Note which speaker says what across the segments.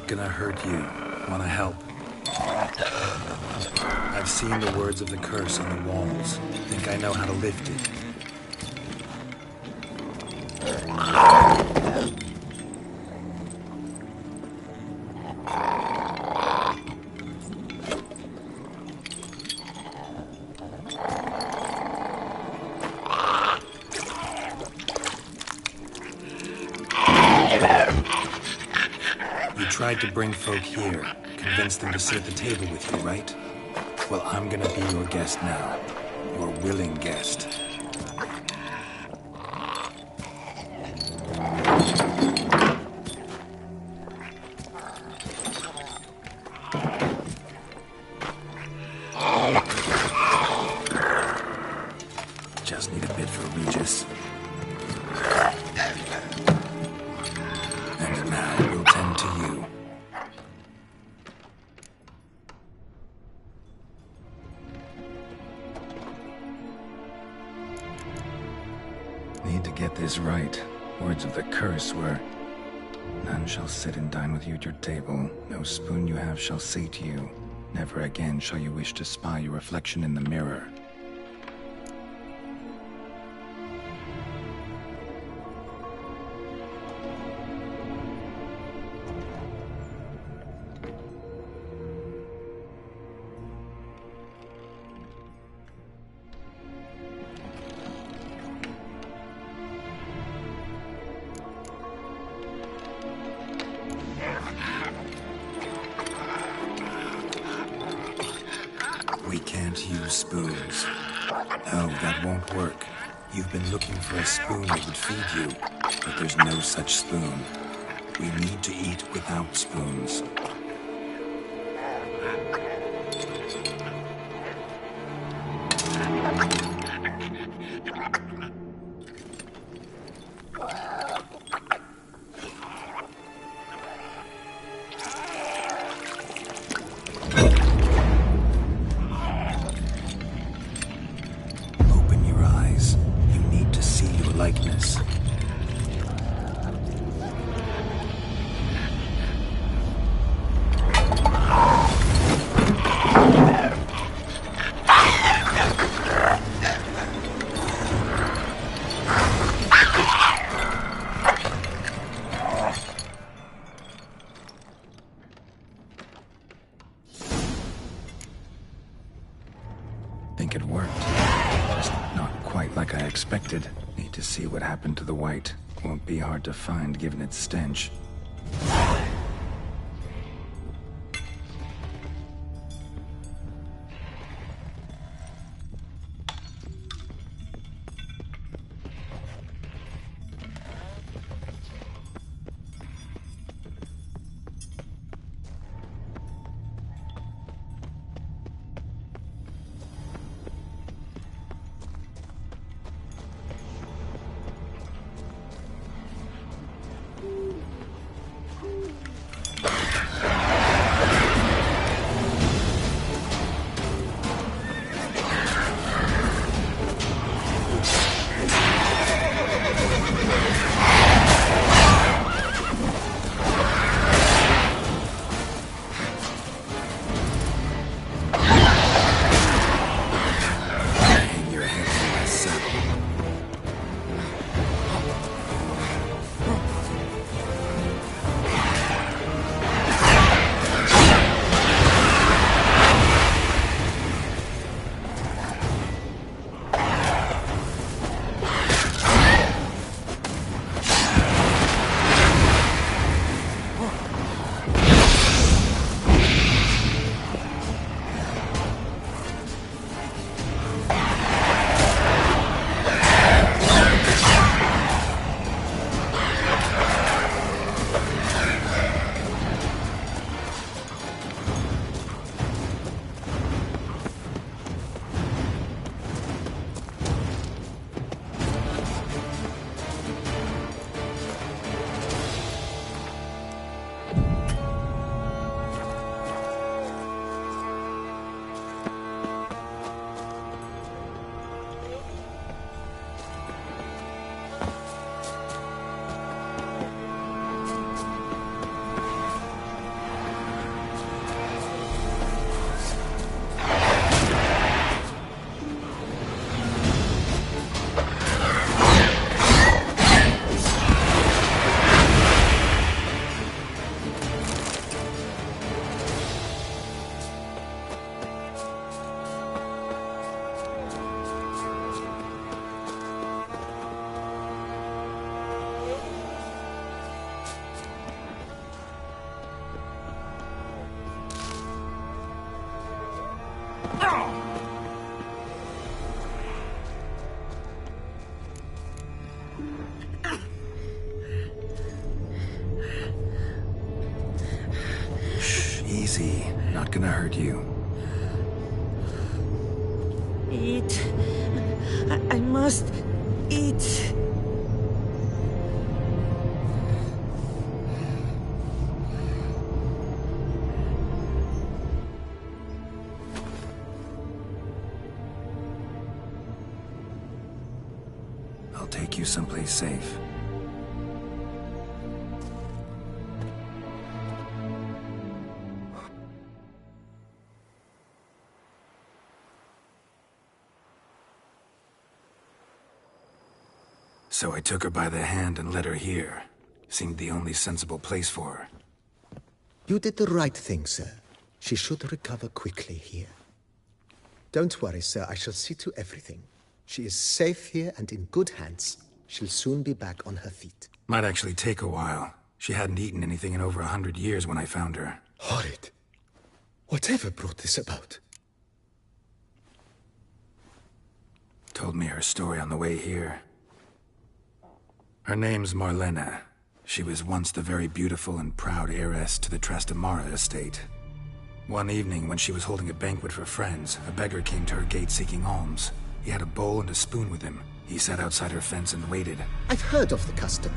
Speaker 1: not gonna hurt you. Wanna help? I've seen the words of the curse on the walls. Think I know how to lift it. You tried to bring folk here, convince them to sit at the table with you, right? Well, I'm gonna be your guest now. Your willing guest. Just need a bit for Regis. And now we'll tend to you. Need to get this right. Words of the curse were, none shall sit and dine with you at your table. No spoon you have shall sate you. Never again shall you wish to spy your reflection in the mirror. We can't use spoons. No, that won't work. You've been looking for a spoon that would feed you, but there's no such spoon. We need to eat without spoons. Likeness. Think it worked. Just not quite like I expected. Need to see what happened to the white. Won't be hard to find given its stench. Shh, easy. Not gonna hurt you.
Speaker 2: Eat. I must eat.
Speaker 1: I'll take you someplace safe. So I took her by the hand and led her here. Seemed the only sensible place for her.
Speaker 3: You did the right thing, sir. She should recover quickly here. Don't worry, sir. I shall see to everything. She is safe here and in good hands. She'll soon be back on her feet.
Speaker 1: Might actually take a while. She hadn't eaten anything in over 100 years when I found her.
Speaker 3: Horrid. Whatever brought this about?
Speaker 1: Told me her story on the way here. Her name's Marlena. She was once the very beautiful and proud heiress to the Trastamara estate. One evening, when she was holding a banquet for friends, a beggar came to her gate seeking alms. He had a bowl and a spoon with him. He sat outside her fence and waited.
Speaker 3: I've heard of the custom.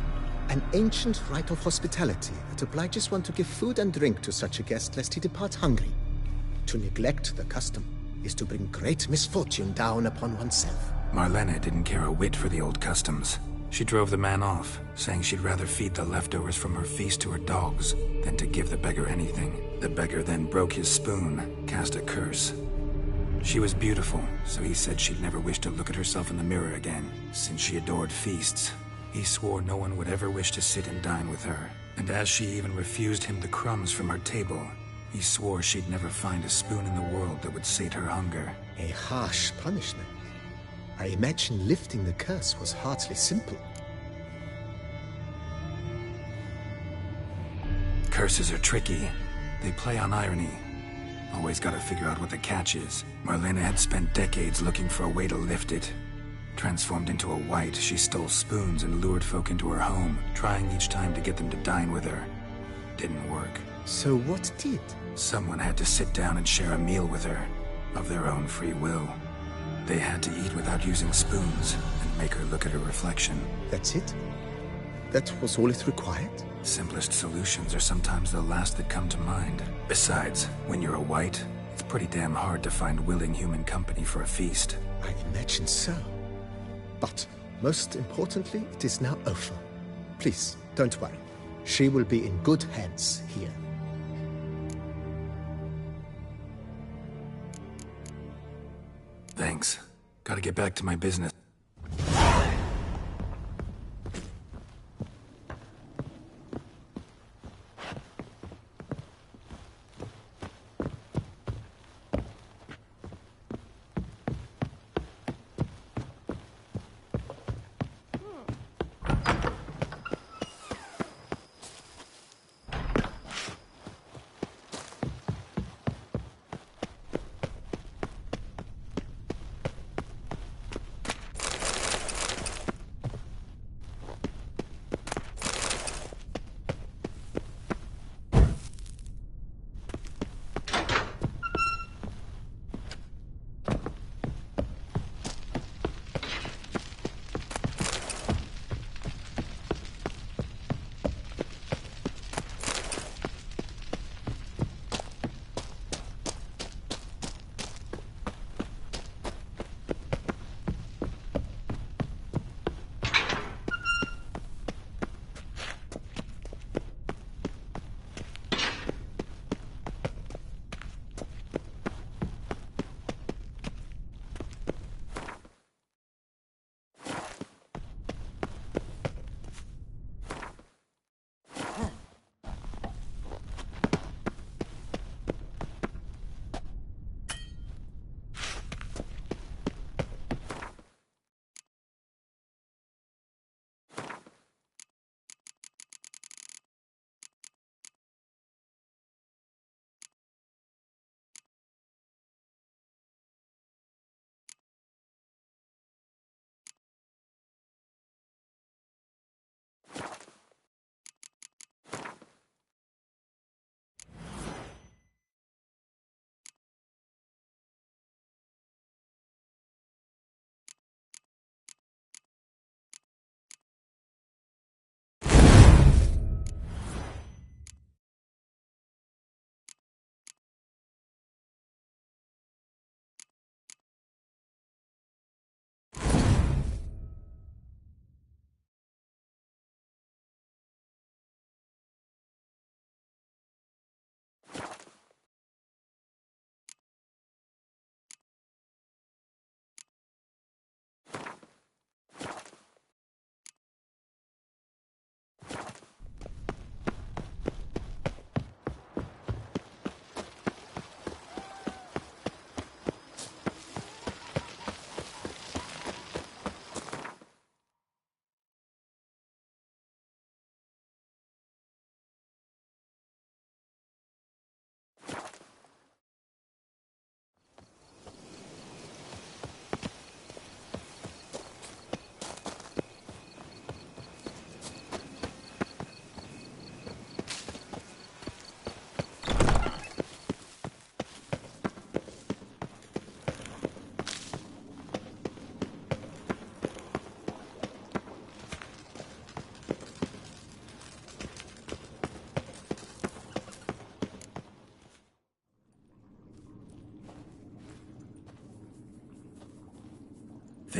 Speaker 3: An ancient rite of hospitality that obliges one to give food and drink to such a guest lest he depart hungry. To neglect the custom is to bring great misfortune down upon oneself.
Speaker 1: Marlena didn't care a whit for the old customs. She drove the man off, saying she'd rather feed the leftovers from her feast to her dogs than to give the beggar anything. The beggar then broke his spoon, cast a curse. She was beautiful, so he said she'd never wish to look at herself in the mirror again. Since she adored feasts, he swore no one would ever wish to sit and dine with her. And as she even refused him the crumbs from her table, he swore she'd never find a spoon in the world that would sate her hunger.
Speaker 3: A harsh punishment. I imagine lifting the curse was hardly simple.
Speaker 1: Curses are tricky. They play on irony. Always gotta figure out what the catch is. Marlena had spent decades looking for a way to lift it. Transformed into a wight, she stole spoons and lured folk into her home, trying each time to get them to dine with her. Didn't work.
Speaker 3: So what did?
Speaker 1: Someone had to sit down and share a meal with her, of their own free will. They had to eat without using spoons, and make her look at her reflection.
Speaker 3: That's it? That was all it required?
Speaker 1: Simplest solutions are sometimes the last that come to mind. Besides, when you're a wight, it's pretty damn hard to find willing human company for a feast.
Speaker 3: I imagine so. But, most importantly, it is now over. Please, don't worry. She will be in good hands here.
Speaker 1: Thanks. Gotta get back to my business.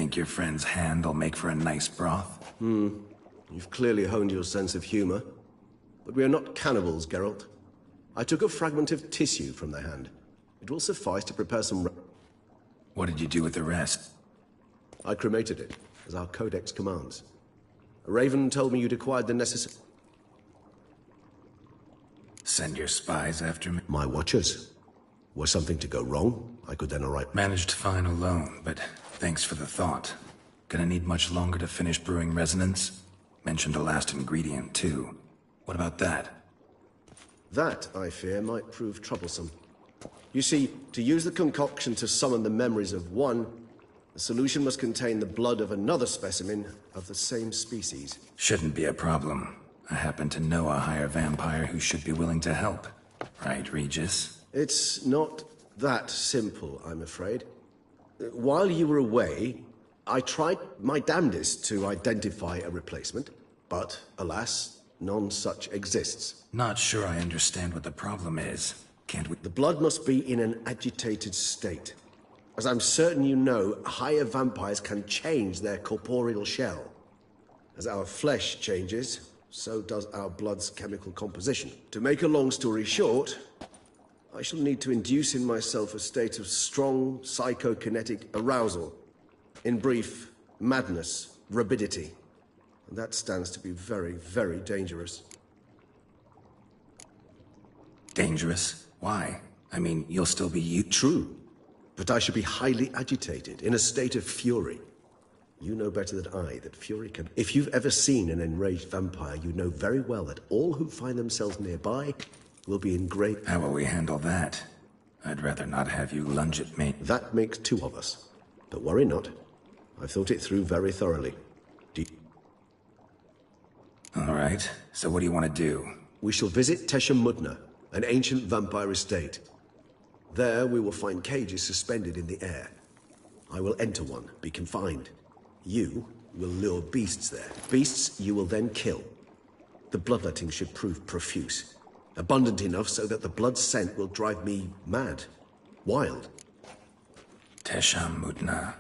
Speaker 1: Think your friend's hand will make for a nice broth?
Speaker 4: You've clearly honed your sense of humor. But we are not cannibals, Geralt. I took a fragment of tissue from their hand. It will suffice to prepare some...
Speaker 1: What did you do with the rest?
Speaker 4: I cremated it, as our codex commands. A raven told me you'd acquired the necessary...
Speaker 1: Send your spies after me?
Speaker 4: My watchers. Were something to go wrong, I could then arrive...
Speaker 1: Managed fine alone, but thanks for the thought. Gonna need much longer to finish brewing resonance? Mentioned a last ingredient, too. What about that?
Speaker 4: That, I fear, might prove troublesome. You see, to use the concoction to summon the memories of one, the solution must contain the blood of another specimen of the same species.
Speaker 1: Shouldn't be a problem. I happen to know a higher vampire who should be willing to help. Right, Regis?
Speaker 4: It's not that simple, I'm afraid. While you were away, I tried my damnedest to identify a replacement, but alas, none such exists.
Speaker 1: Not sure I understand what the problem is. Can't we...
Speaker 4: The blood must be in an agitated state. As I'm certain you know, higher vampires can change their corporeal shell. As our flesh changes, so does our blood's chemical composition. To make a long story short, I shall need to induce in myself a state of strong psychokinetic arousal. In brief, madness, rabidity. And that stands to be very, very dangerous.
Speaker 1: Dangerous? Why? I mean, you'll still be you...
Speaker 4: True. But I should be highly agitated, in a state of fury. You know better than I that fury can... If you've ever seen an enraged vampire, you know very well that all who find themselves nearby will be in great...
Speaker 1: How will we handle that? I'd rather not have you lunge at me.
Speaker 4: That makes two of us. But worry not. I've thought it through very thoroughly.
Speaker 1: All right, so what do you want to do?
Speaker 4: We shall visit Tesha Mudna, an ancient vampire estate. There we will find cages suspended in the air. I will enter one, be confined. You will lure beasts there. Beasts you will then kill. The bloodletting should prove profuse. Abundant enough so that the blood scent will drive me mad. Wild.
Speaker 1: Tesha Mudna.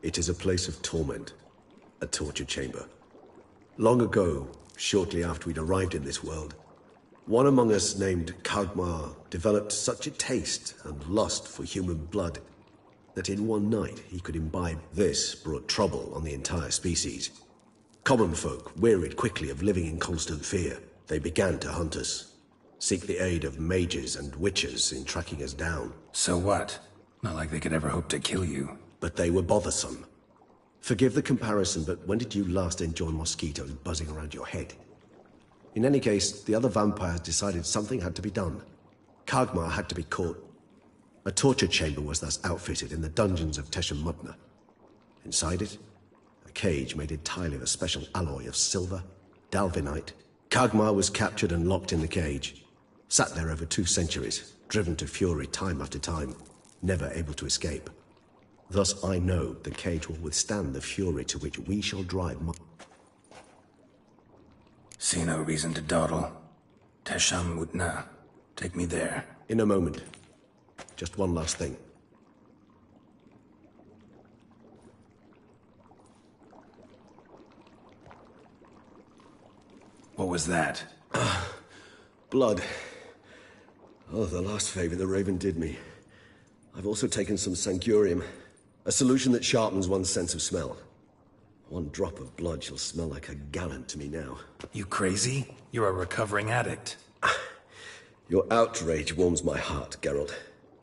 Speaker 4: It is a place of torment. A torture chamber. Long ago, shortly after we'd arrived in this world, one among us named Kagmar developed such a taste and lust for human blood that in one night he could imbibe. This brought trouble on the entire species. Common folk wearied quickly of living in constant fear. They began to hunt us, seek the aid of mages and witches in tracking us down.
Speaker 1: So what? Not like they could ever hope to kill you.
Speaker 4: But they were bothersome. Forgive the comparison, but when did you last enjoy mosquitoes buzzing around your head? In any case, the other vampires decided something had to be done. Kagmar had to be caught. A torture chamber was thus outfitted in the dungeons of Tesha Mudna. Inside it, a cage made entirely of a special alloy of silver, dalvinite. Kagmar was captured and locked in the cage. Sat there over 2 centuries, driven to fury time after time, never able to escape. Thus I know the cage will withstand the fury to which we shall drive.
Speaker 1: See no reason to dawdle. Tesha Mudna. Take me there.
Speaker 4: In a moment. Just one last thing.
Speaker 1: What was that?
Speaker 4: Blood. Oh, the last favor the Raven did me. I've also taken some Sancurium, a solution that sharpens one's sense of smell. One drop of blood shall smell like a gallon to me now.
Speaker 1: You crazy? You're a recovering addict.
Speaker 4: Your outrage warms my heart, Geralt.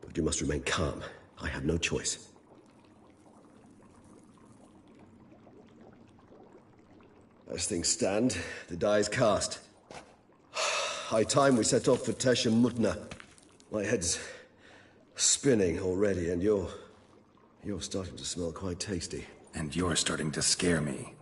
Speaker 4: But you must remain calm. I have no choice. As things stand, the die is cast. High time we set off for Tesha Mudna. My head's spinning already, and you're starting to smell quite tasty.
Speaker 1: And you're starting to scare me.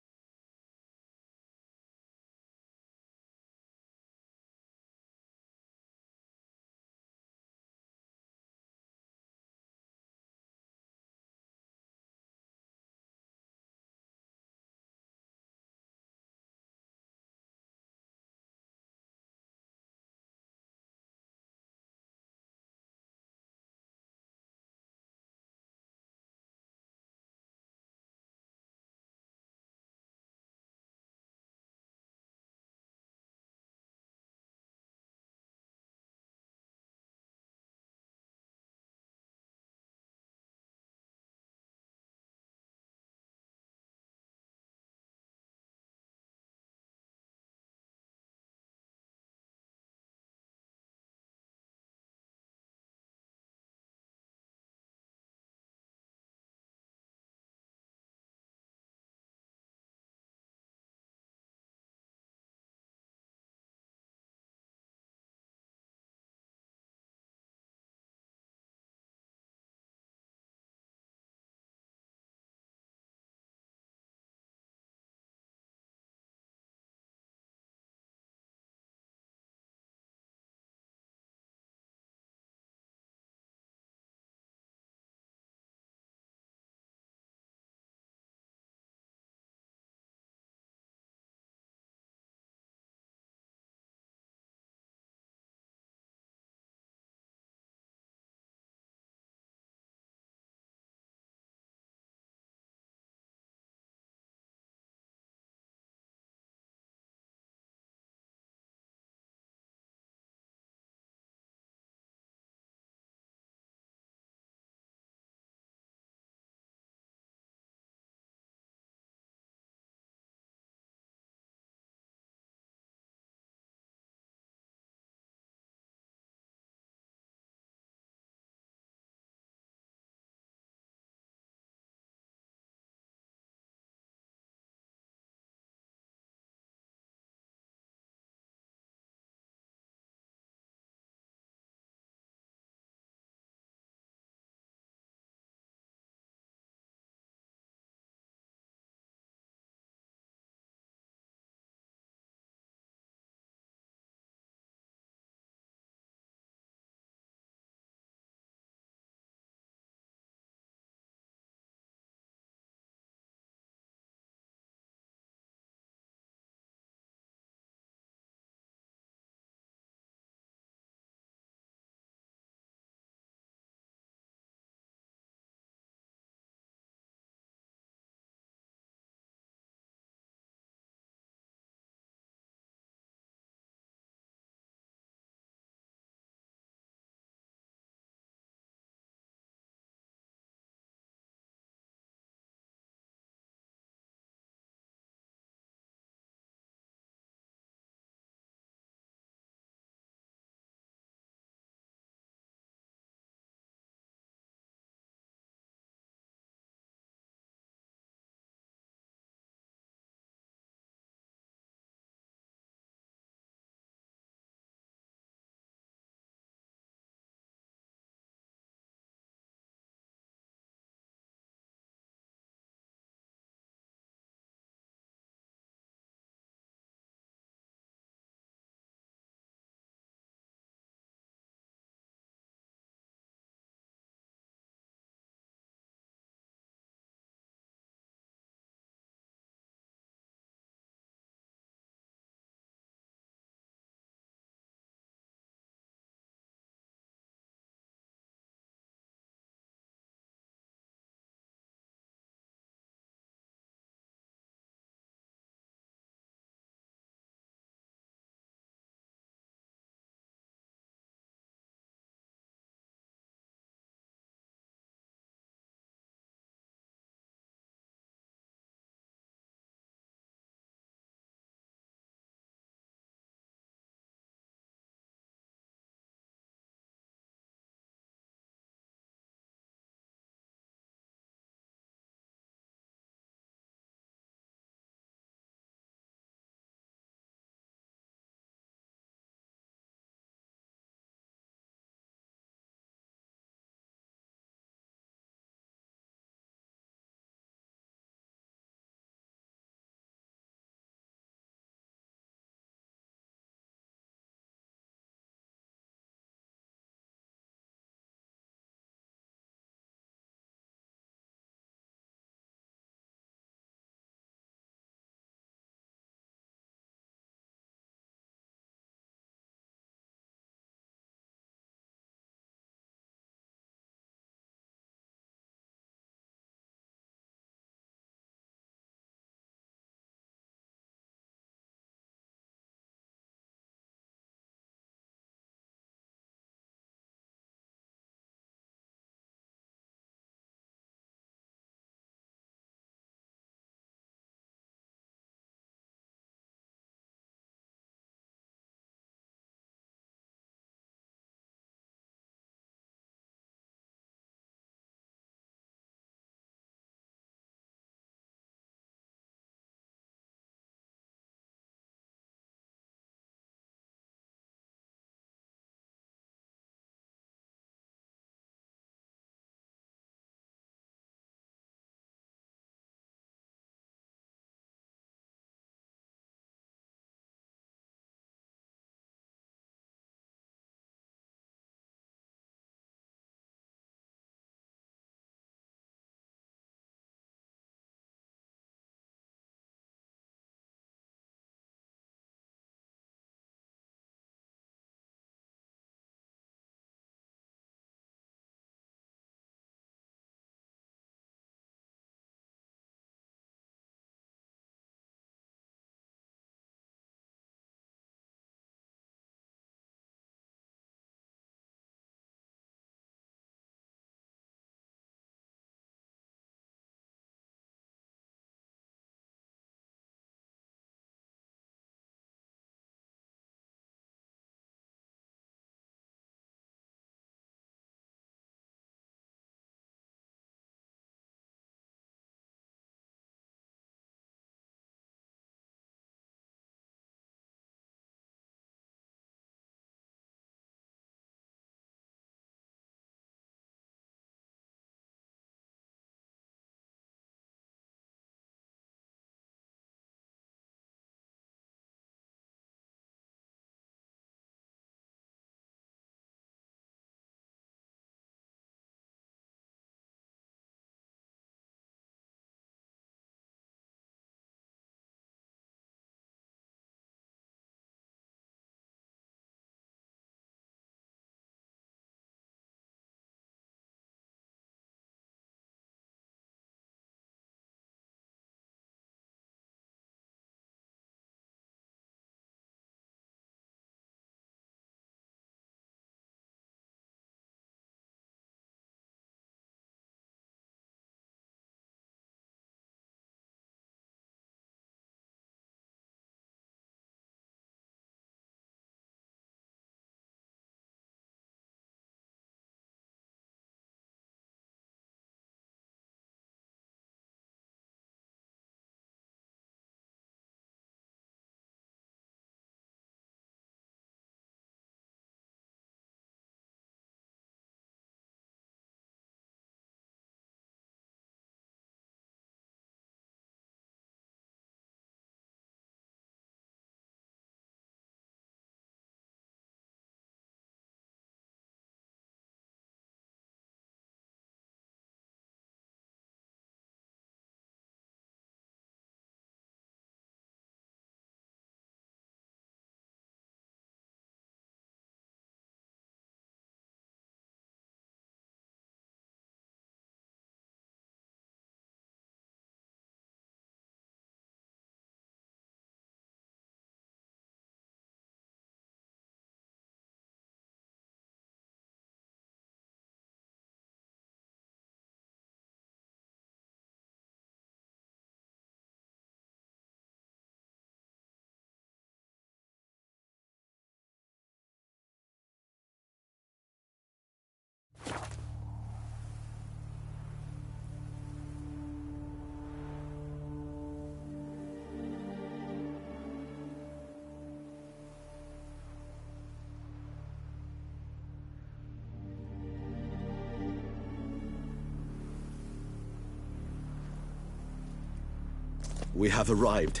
Speaker 4: We have arrived.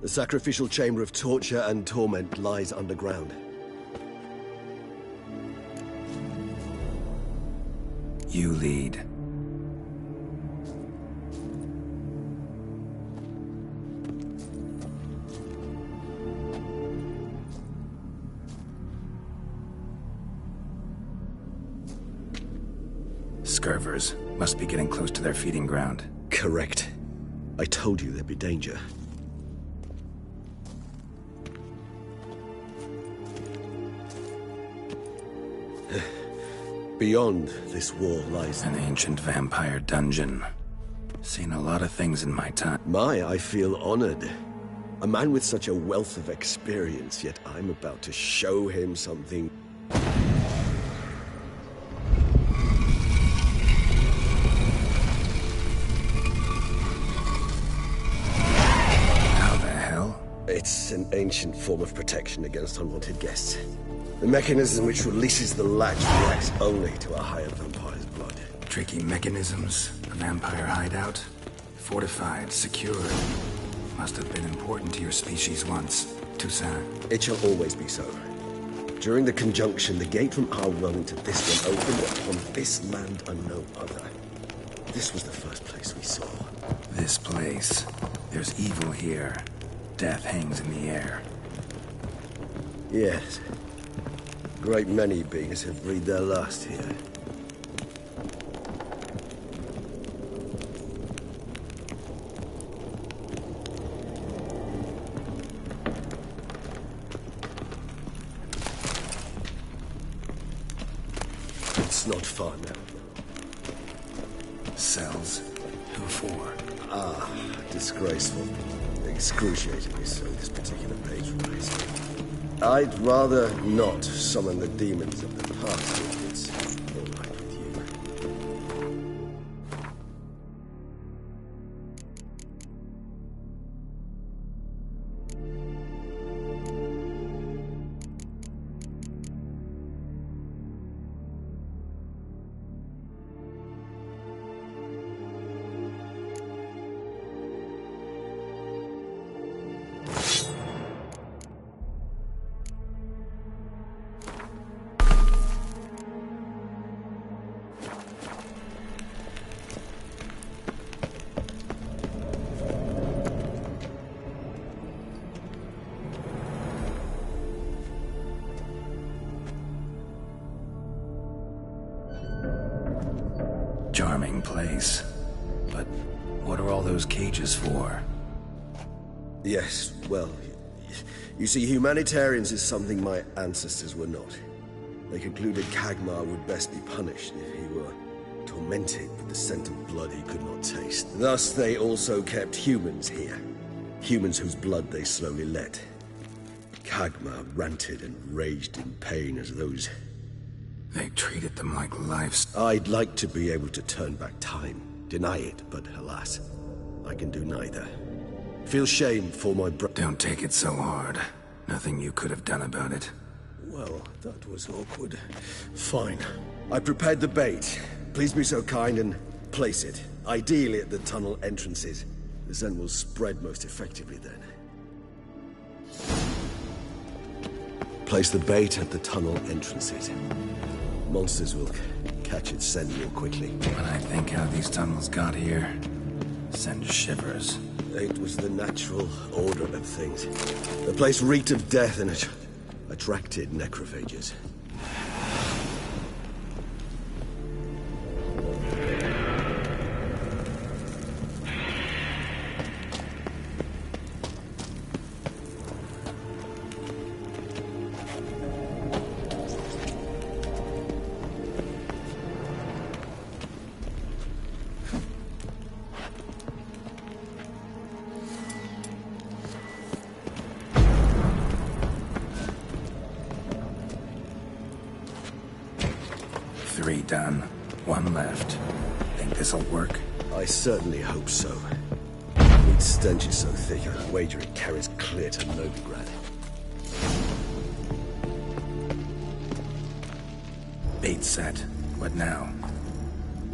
Speaker 4: The sacrificial chamber of torture and torment lies underground.
Speaker 1: You lead. Scurvers must be getting close to their feeding ground.
Speaker 4: Correct. I told you there'd be danger. Beyond this wall lies
Speaker 1: An ancient vampire dungeon. Seen a lot of things in my time.
Speaker 4: I feel honored. A man with such a wealth of experience, yet I'm about to show him something.
Speaker 1: How the hell?
Speaker 4: It's an ancient form of protection against unwanted guests. The mechanism which releases the latch reacts only to a higher vampire's blood.
Speaker 1: Tricky mechanisms, a vampire hideout. Fortified, secured. Must have been important to your species once, Toussaint.
Speaker 4: It shall always be so. During the conjunction, the gate from our realm to this one opened upon this land and no other. This was the first place we saw.
Speaker 1: This place. There's evil here. Death hangs in the air.
Speaker 4: Yes. A great many beings have breathed their last here. It's not far now.
Speaker 1: Cells? Who for?
Speaker 4: Disgraceful. Excruciatingly so, this particular page reminds me. I'd rather not summon the demons of the past if it's all right with you.
Speaker 1: Charming place. But what are all those cages for?
Speaker 4: Yes, well, you see, humanitarians is something my ancestors were not. They concluded Khagmar would best be punished if he were tormented with the scent of blood he could not taste. Thus, they also kept humans here. Humans whose blood they slowly let. Khagmar ranted and raged in pain as those...
Speaker 1: They treated them like livestock.
Speaker 4: I'd like to be able to turn back time, deny it, but alas, I can do neither. Feel shame for my
Speaker 1: Don't take it so hard. Nothing you could have done about it.
Speaker 4: Well, that was awkward. Fine. I prepared the bait. Please be so kind and place it. Ideally at the tunnel entrances. The scent will spread most effectively then. Place the bait at the tunnel entrances. Monsters will catch its scent more quickly.
Speaker 1: When I think how these tunnels got here, sends shivers.
Speaker 4: It was the natural order of things. The place reeked of death and it attracted necrophages.
Speaker 1: Three done. One left. Think this'll work?
Speaker 4: I certainly hope so. Its stench is so thick, I wager it carries clear to Novigrad.
Speaker 1: Bait set. What now?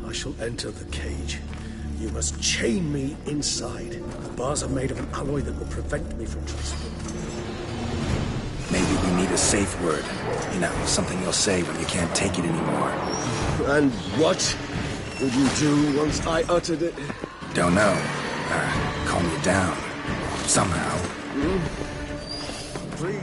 Speaker 4: I shall enter the cage. You must chain me inside. The bars are made of an alloy that will prevent me from transforming.
Speaker 1: Maybe we need a safe word. You know, something you'll say when you can't take it anymore.
Speaker 4: And what would you do once I uttered it?
Speaker 1: Don't know. Calm you down. Somehow.
Speaker 4: Please.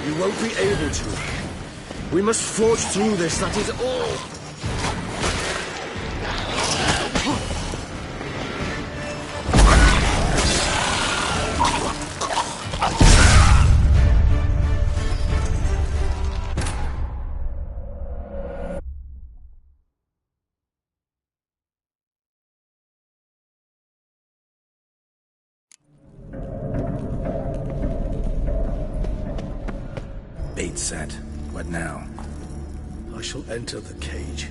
Speaker 4: You won't be able to. We must forge through this, that is all.
Speaker 1: Bait set. What now?
Speaker 4: I shall enter the cage.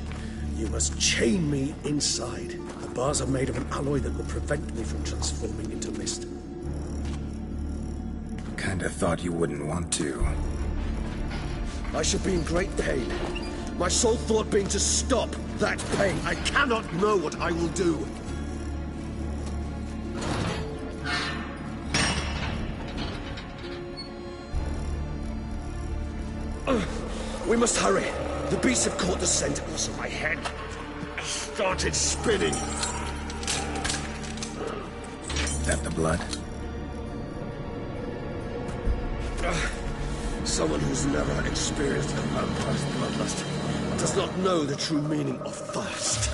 Speaker 4: You must chain me inside. The bars are made of an alloy that will prevent me from transforming into mist.
Speaker 1: Kinda thought you wouldn't want to.
Speaker 4: I should be in great pain. My sole thought being to stop that pain. I cannot know what I will do. We must hurry. The beasts have caught the scent. Also, my head started spinning.
Speaker 1: That the blood?
Speaker 4: Someone who's never experienced a vampire's bloodlust does not know the true meaning of thirst.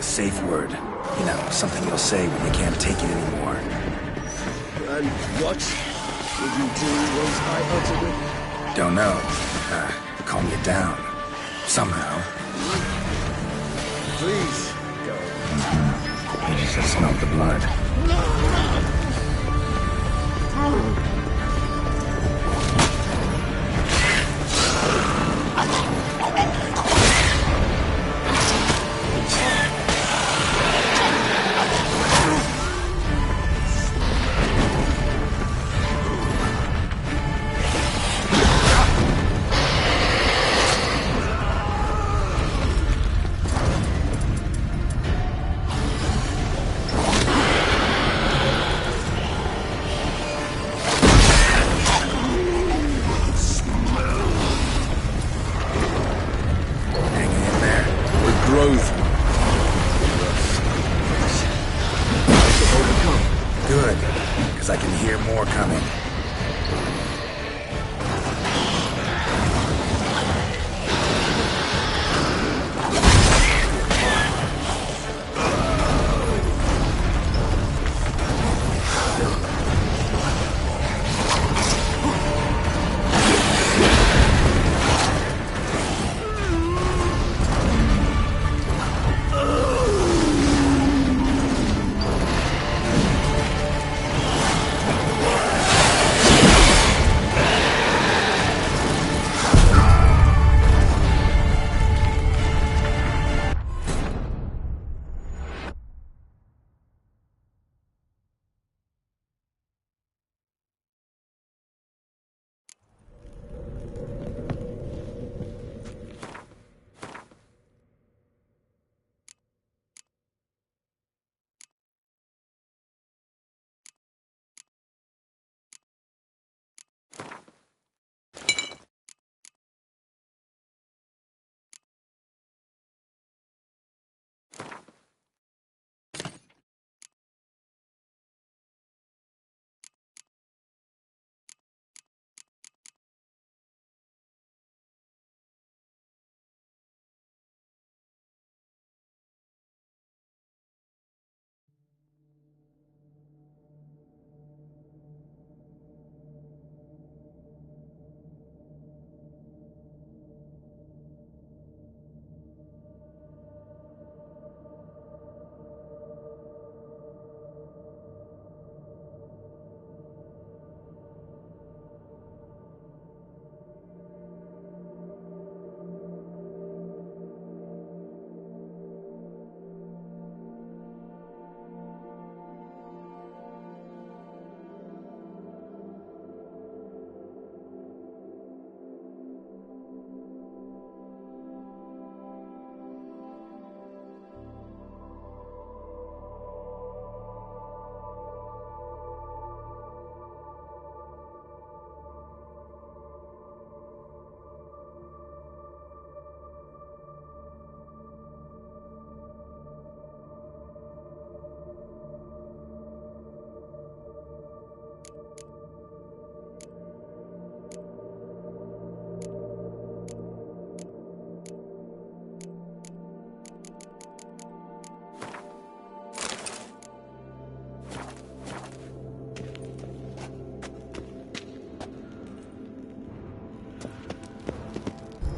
Speaker 1: Safe word. You know, something you'll say when you can't take it anymore.
Speaker 4: And what would you do once I uttered it?
Speaker 1: Don't know. Calm you down. Somehow.
Speaker 4: Please, go.
Speaker 1: You just smelled the blood.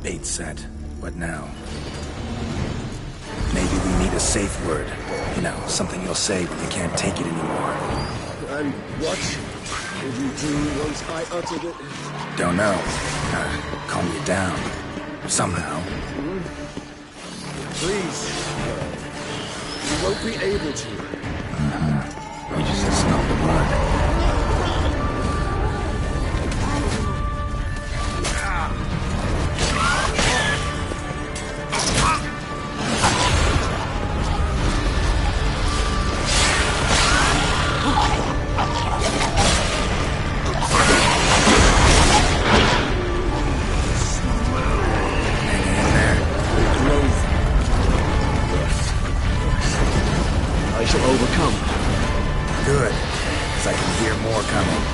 Speaker 1: Bait set. What now? Maybe we need a safe word. You know, something you'll say when you can't take it anymore.
Speaker 4: And what did you do once I uttered it?
Speaker 1: Don't know. Calm you down. Somehow.
Speaker 4: Please. You won't be able to.
Speaker 1: We just smell the blood.
Speaker 4: I shall overcome.
Speaker 1: Good, because I can hear more coming.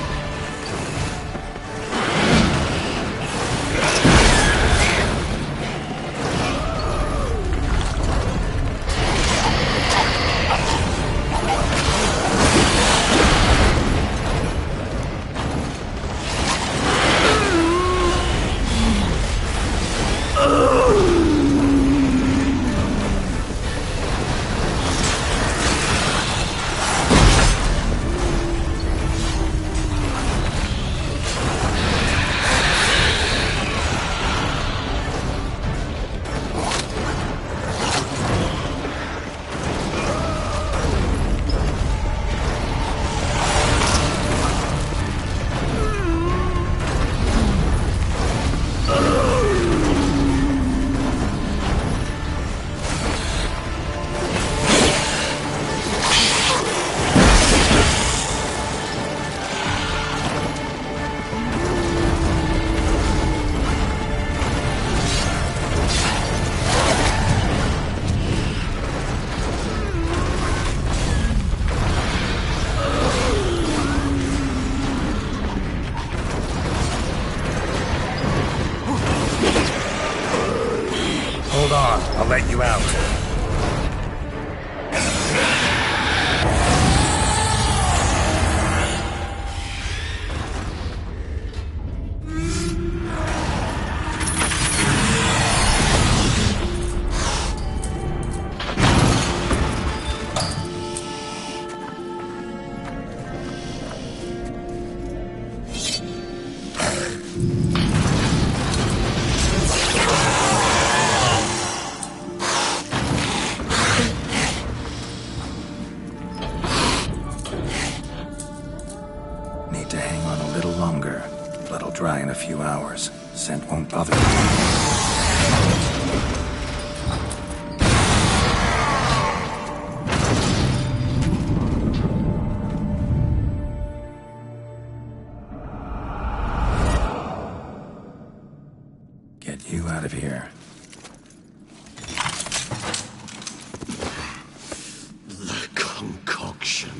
Speaker 1: Hold on, I'll let you out. Need to hang on a little longer. Blood'll dry in a few hours. Scent won't bother me. Get you out of here.
Speaker 4: The concoction.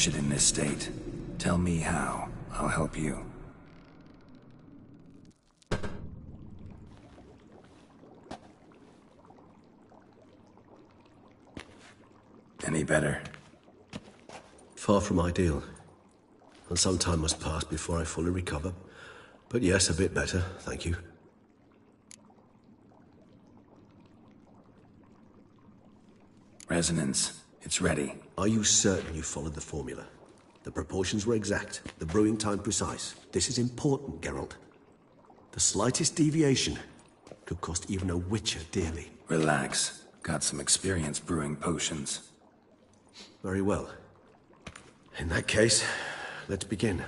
Speaker 1: finish it in this state. Tell me how. I'll help you. Any better?
Speaker 4: Far from ideal. And some time must pass before I fully recover. But yes, a bit better, thank you.
Speaker 1: Resonance. It's ready.
Speaker 4: Are you certain you followed the formula? The proportions were exact, the brewing time precise. This is important, Geralt. The slightest deviation could cost even a witcher dearly.
Speaker 1: Relax. Got some experience brewing potions.
Speaker 4: Very well. In that case, let's begin.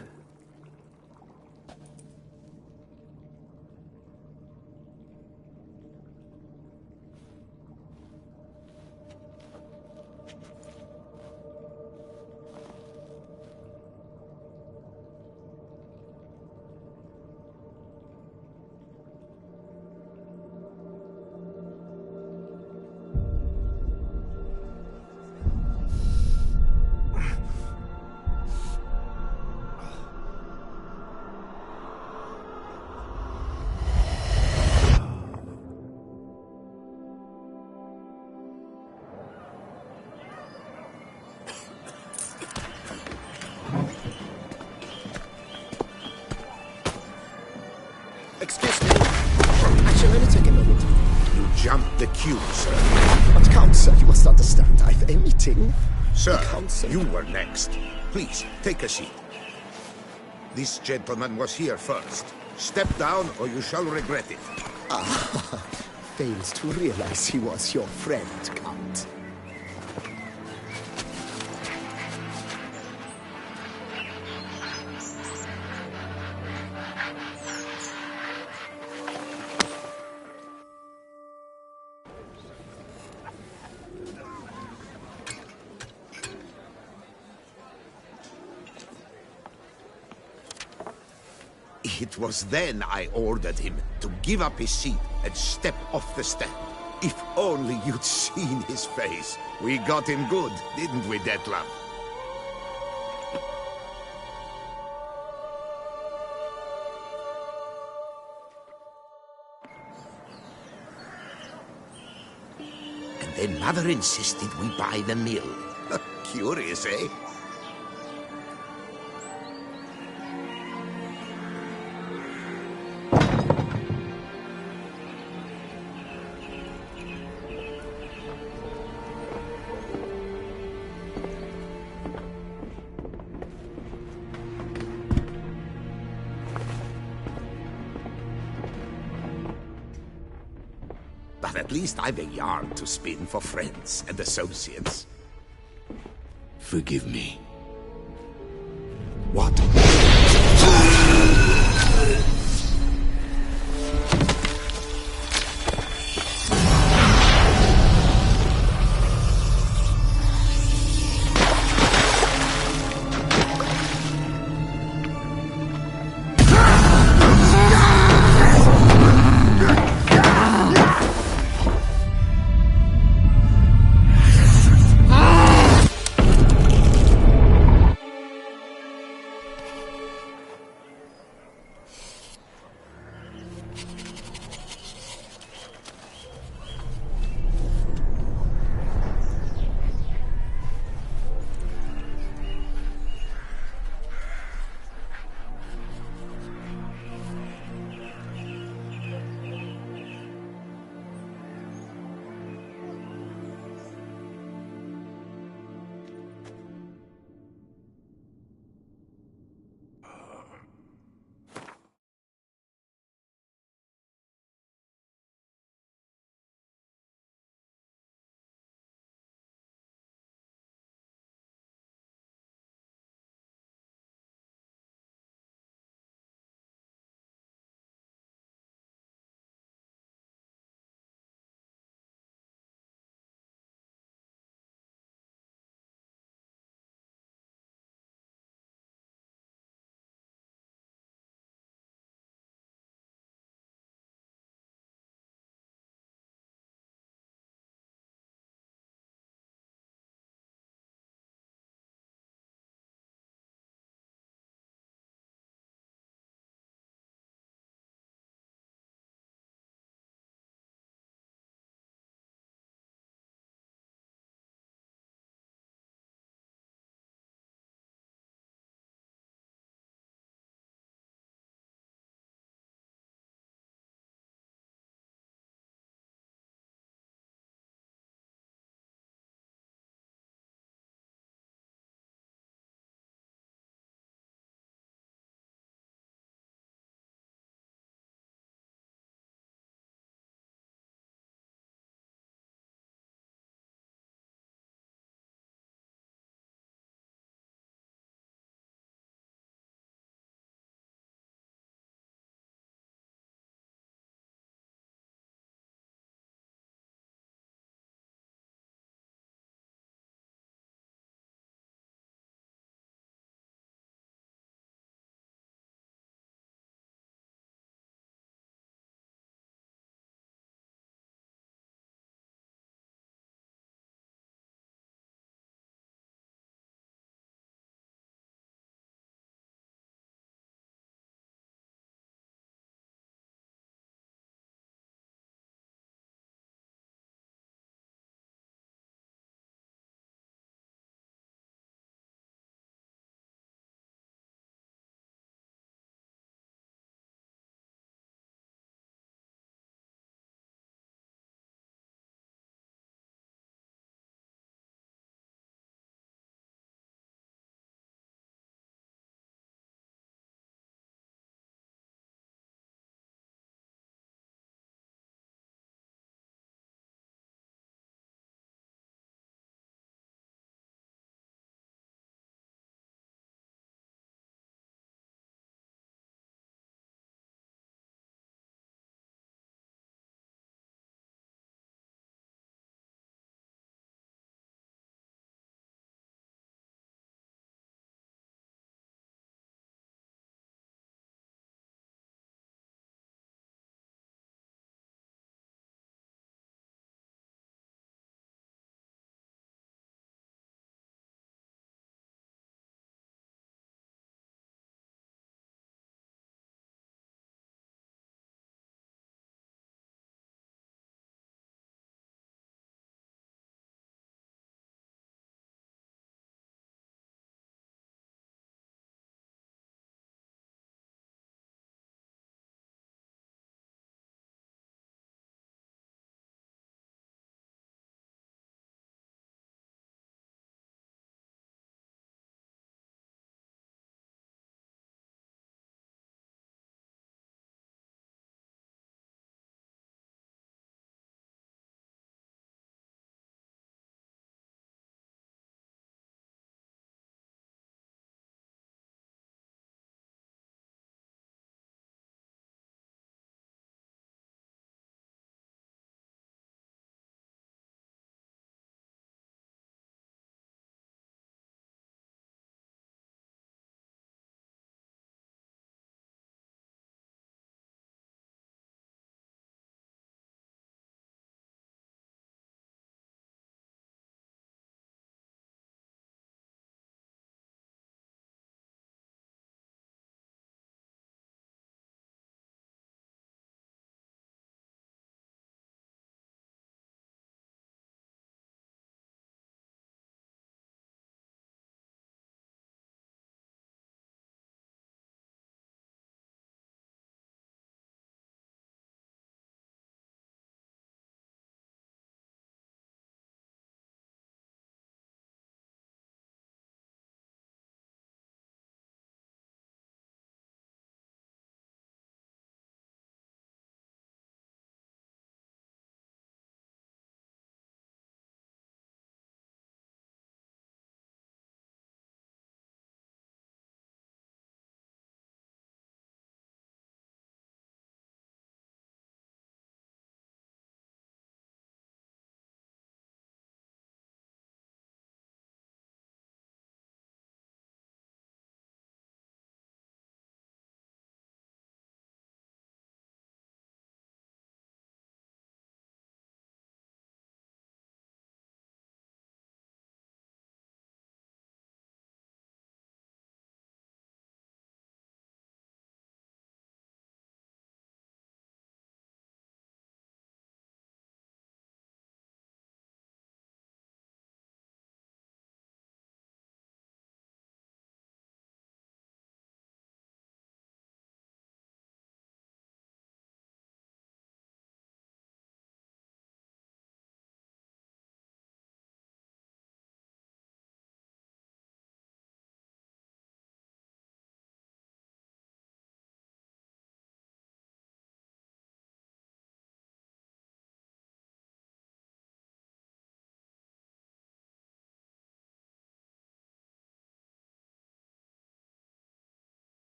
Speaker 3: Excuse me. Actually, let me take a moment.
Speaker 5: You jumped the queue, sir.
Speaker 3: But Count, sir, you must understand, I've a meeting.
Speaker 5: Sir,
Speaker 3: Counsel.
Speaker 5: you were next. Please, take a seat. This gentleman was here first. Step down or you shall regret it.
Speaker 3: Fails to realize he was your friend, Count.
Speaker 5: It was then I ordered him to give up his seat and step off the stand. If only you'd seen his face. We got him good, didn't we, Detlef? And then Mother insisted we buy the mill. Curious, eh? But at least I've a yarn to spin for friends and associates. Forgive me. What?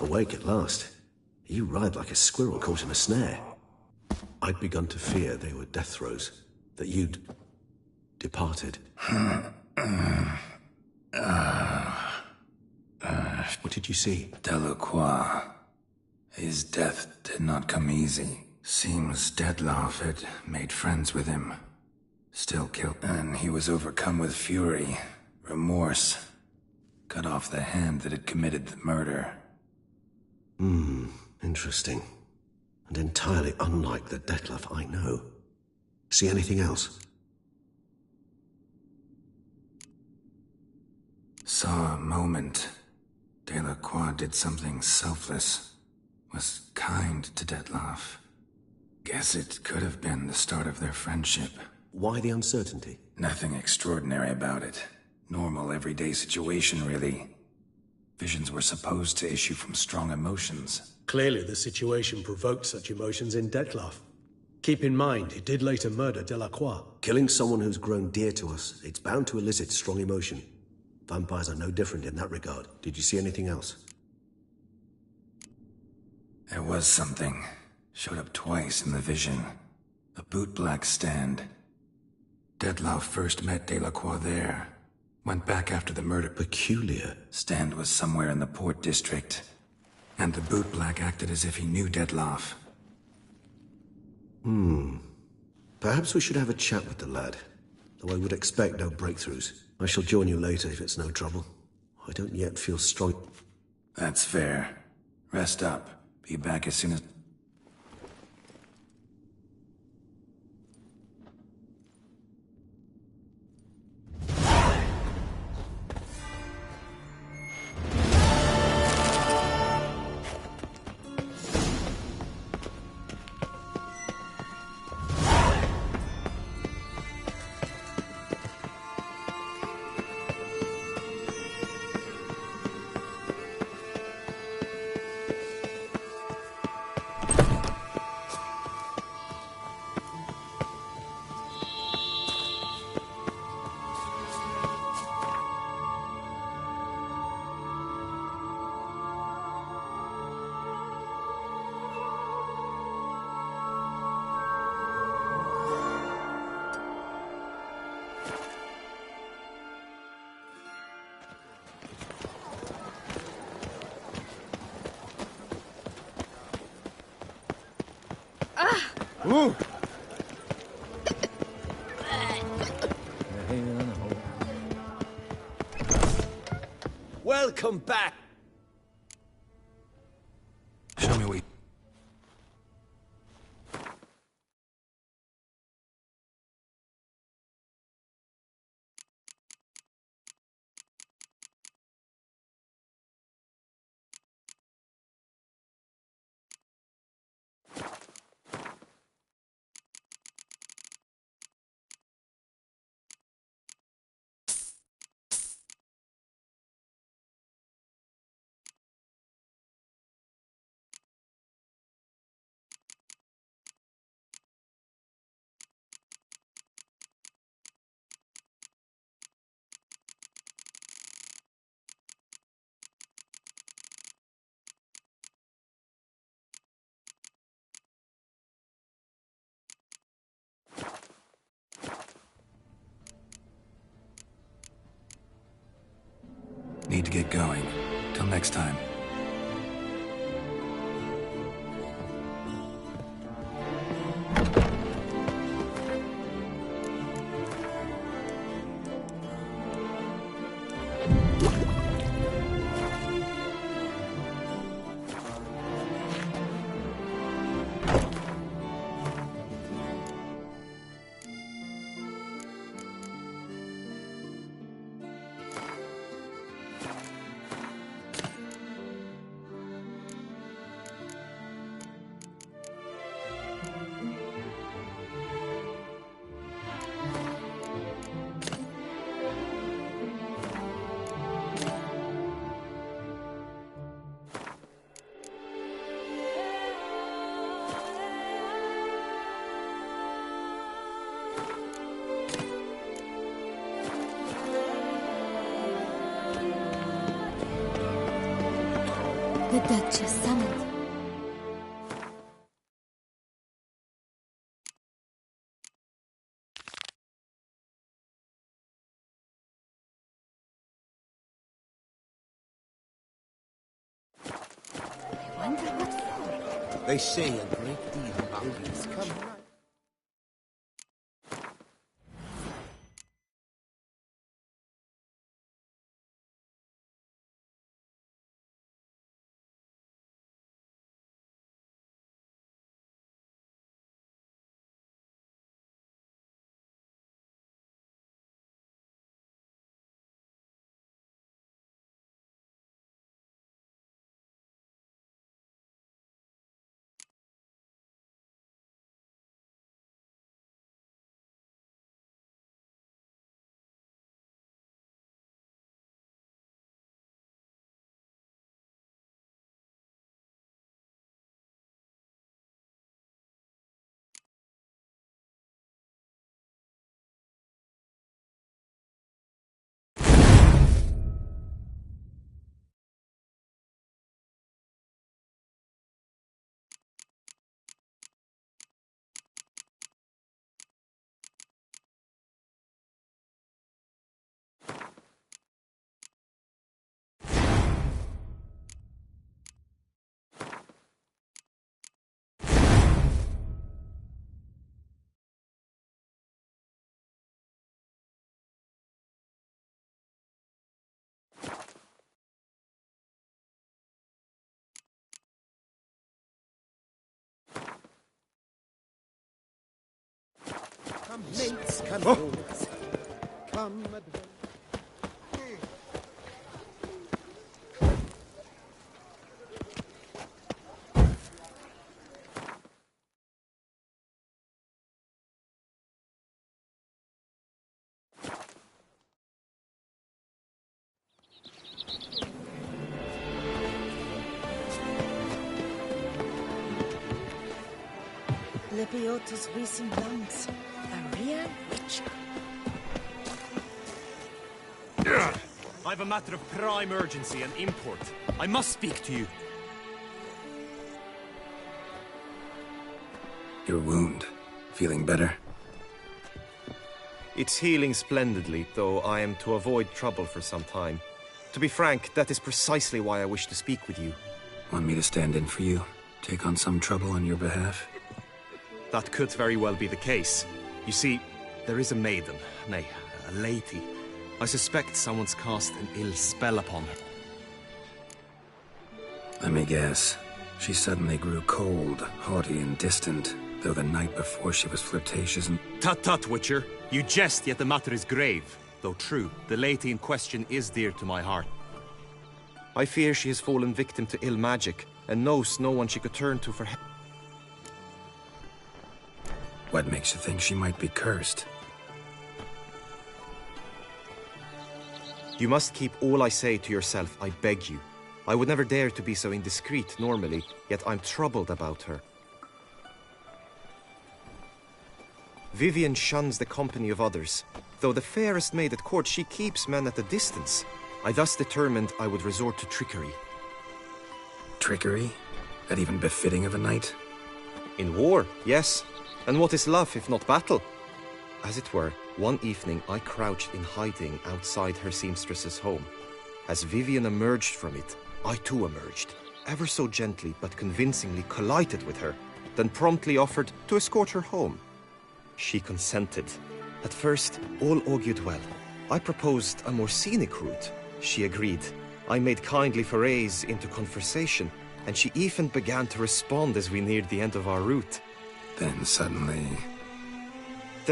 Speaker 4: Awake at last. You ride like a squirrel caught in a snare. I'd begun to fear they were death throes, that you'd departed. What did you see?
Speaker 1: Delacroix. His death did not come easy. Seems Dettlaff had made friends with him. Still killed. And he was overcome with fury, remorse. Cut off the hand that had committed the murder.
Speaker 4: Interesting. And entirely unlike the Dettlaff I know. See anything else?
Speaker 1: Saw a moment. Delacroix did something selfless. Was kind to Dettlaff. Guess it could have been the start of their friendship.
Speaker 4: Why the uncertainty?
Speaker 1: Nothing extraordinary about it. Normal, everyday situation, really. Visions were supposed to issue from strong emotions.
Speaker 6: Clearly the situation provoked such emotions in Dettlaff. Keep in mind, he did later murder Delacroix.
Speaker 4: Killing someone who's grown dear to us, it's bound to elicit strong emotion. Vampires are no different in that regard. Did you see anything else?
Speaker 1: There was something. Showed up twice in the vision. A bootblack stand. Dettlaff first met Delacroix there. Went back after the murder.
Speaker 4: Peculiar.
Speaker 1: Stand was somewhere in the Port District. And the bootblack acted as if he knew Dettlaff.
Speaker 4: Perhaps we should have a chat with the lad. Though I would expect no breakthroughs. I shall join you later if it's no trouble. I don't yet feel strong.
Speaker 1: That's fair. Rest up. Be back as soon as...
Speaker 3: Ooh!
Speaker 6: Welcome back!
Speaker 1: Show me what you... Need to get going. Till next time.
Speaker 7: The Duchess summoned. I wonder what for.
Speaker 5: They say a great deal about these come. Come, mates, come, boys. Come,
Speaker 2: Lepiotus Wisin Blancs, a real witcher.
Speaker 8: I've a matter of prime urgency and import. I must speak to you.
Speaker 1: Your wound. Feeling better?
Speaker 8: It's healing splendidly, though I am to avoid trouble for some time. To be frank, that is precisely why I wish to speak with you.
Speaker 1: Want me to stand in for you? Take on some trouble on your behalf?
Speaker 8: That could very well be the case. You see, there is a maiden, nay, a lady. I suspect someone's cast an ill spell upon her.
Speaker 1: Let me guess. She suddenly grew cold, haughty and distant, though the night before she was flirtatious and...
Speaker 8: Tut tut, Witcher. You jest, yet the matter is grave. Though true, the lady in question is dear to my heart. I fear she has fallen victim to ill magic, and knows no one she could turn to for help.
Speaker 1: What makes you think she might be cursed?
Speaker 8: You must keep all I say to yourself, I beg you. I would never dare to be so indiscreet normally, yet I'm troubled about her. Vivian shuns the company of others. Though the fairest maid at court, she keeps men at a distance. I thus determined I would resort to trickery.
Speaker 1: Trickery? That even befitting of a knight?
Speaker 8: In war, yes. And what is love if not battle? As it were, one evening I crouched in hiding outside her seamstress's home. As Vivian emerged from it, I too emerged, ever so gently but convincingly collided with her, then promptly offered to escort her home. She consented. At first, all augured well. I proposed a more scenic route. She agreed. I made kindly forays into conversation, and she even began to respond as we neared the end of our route.
Speaker 1: Then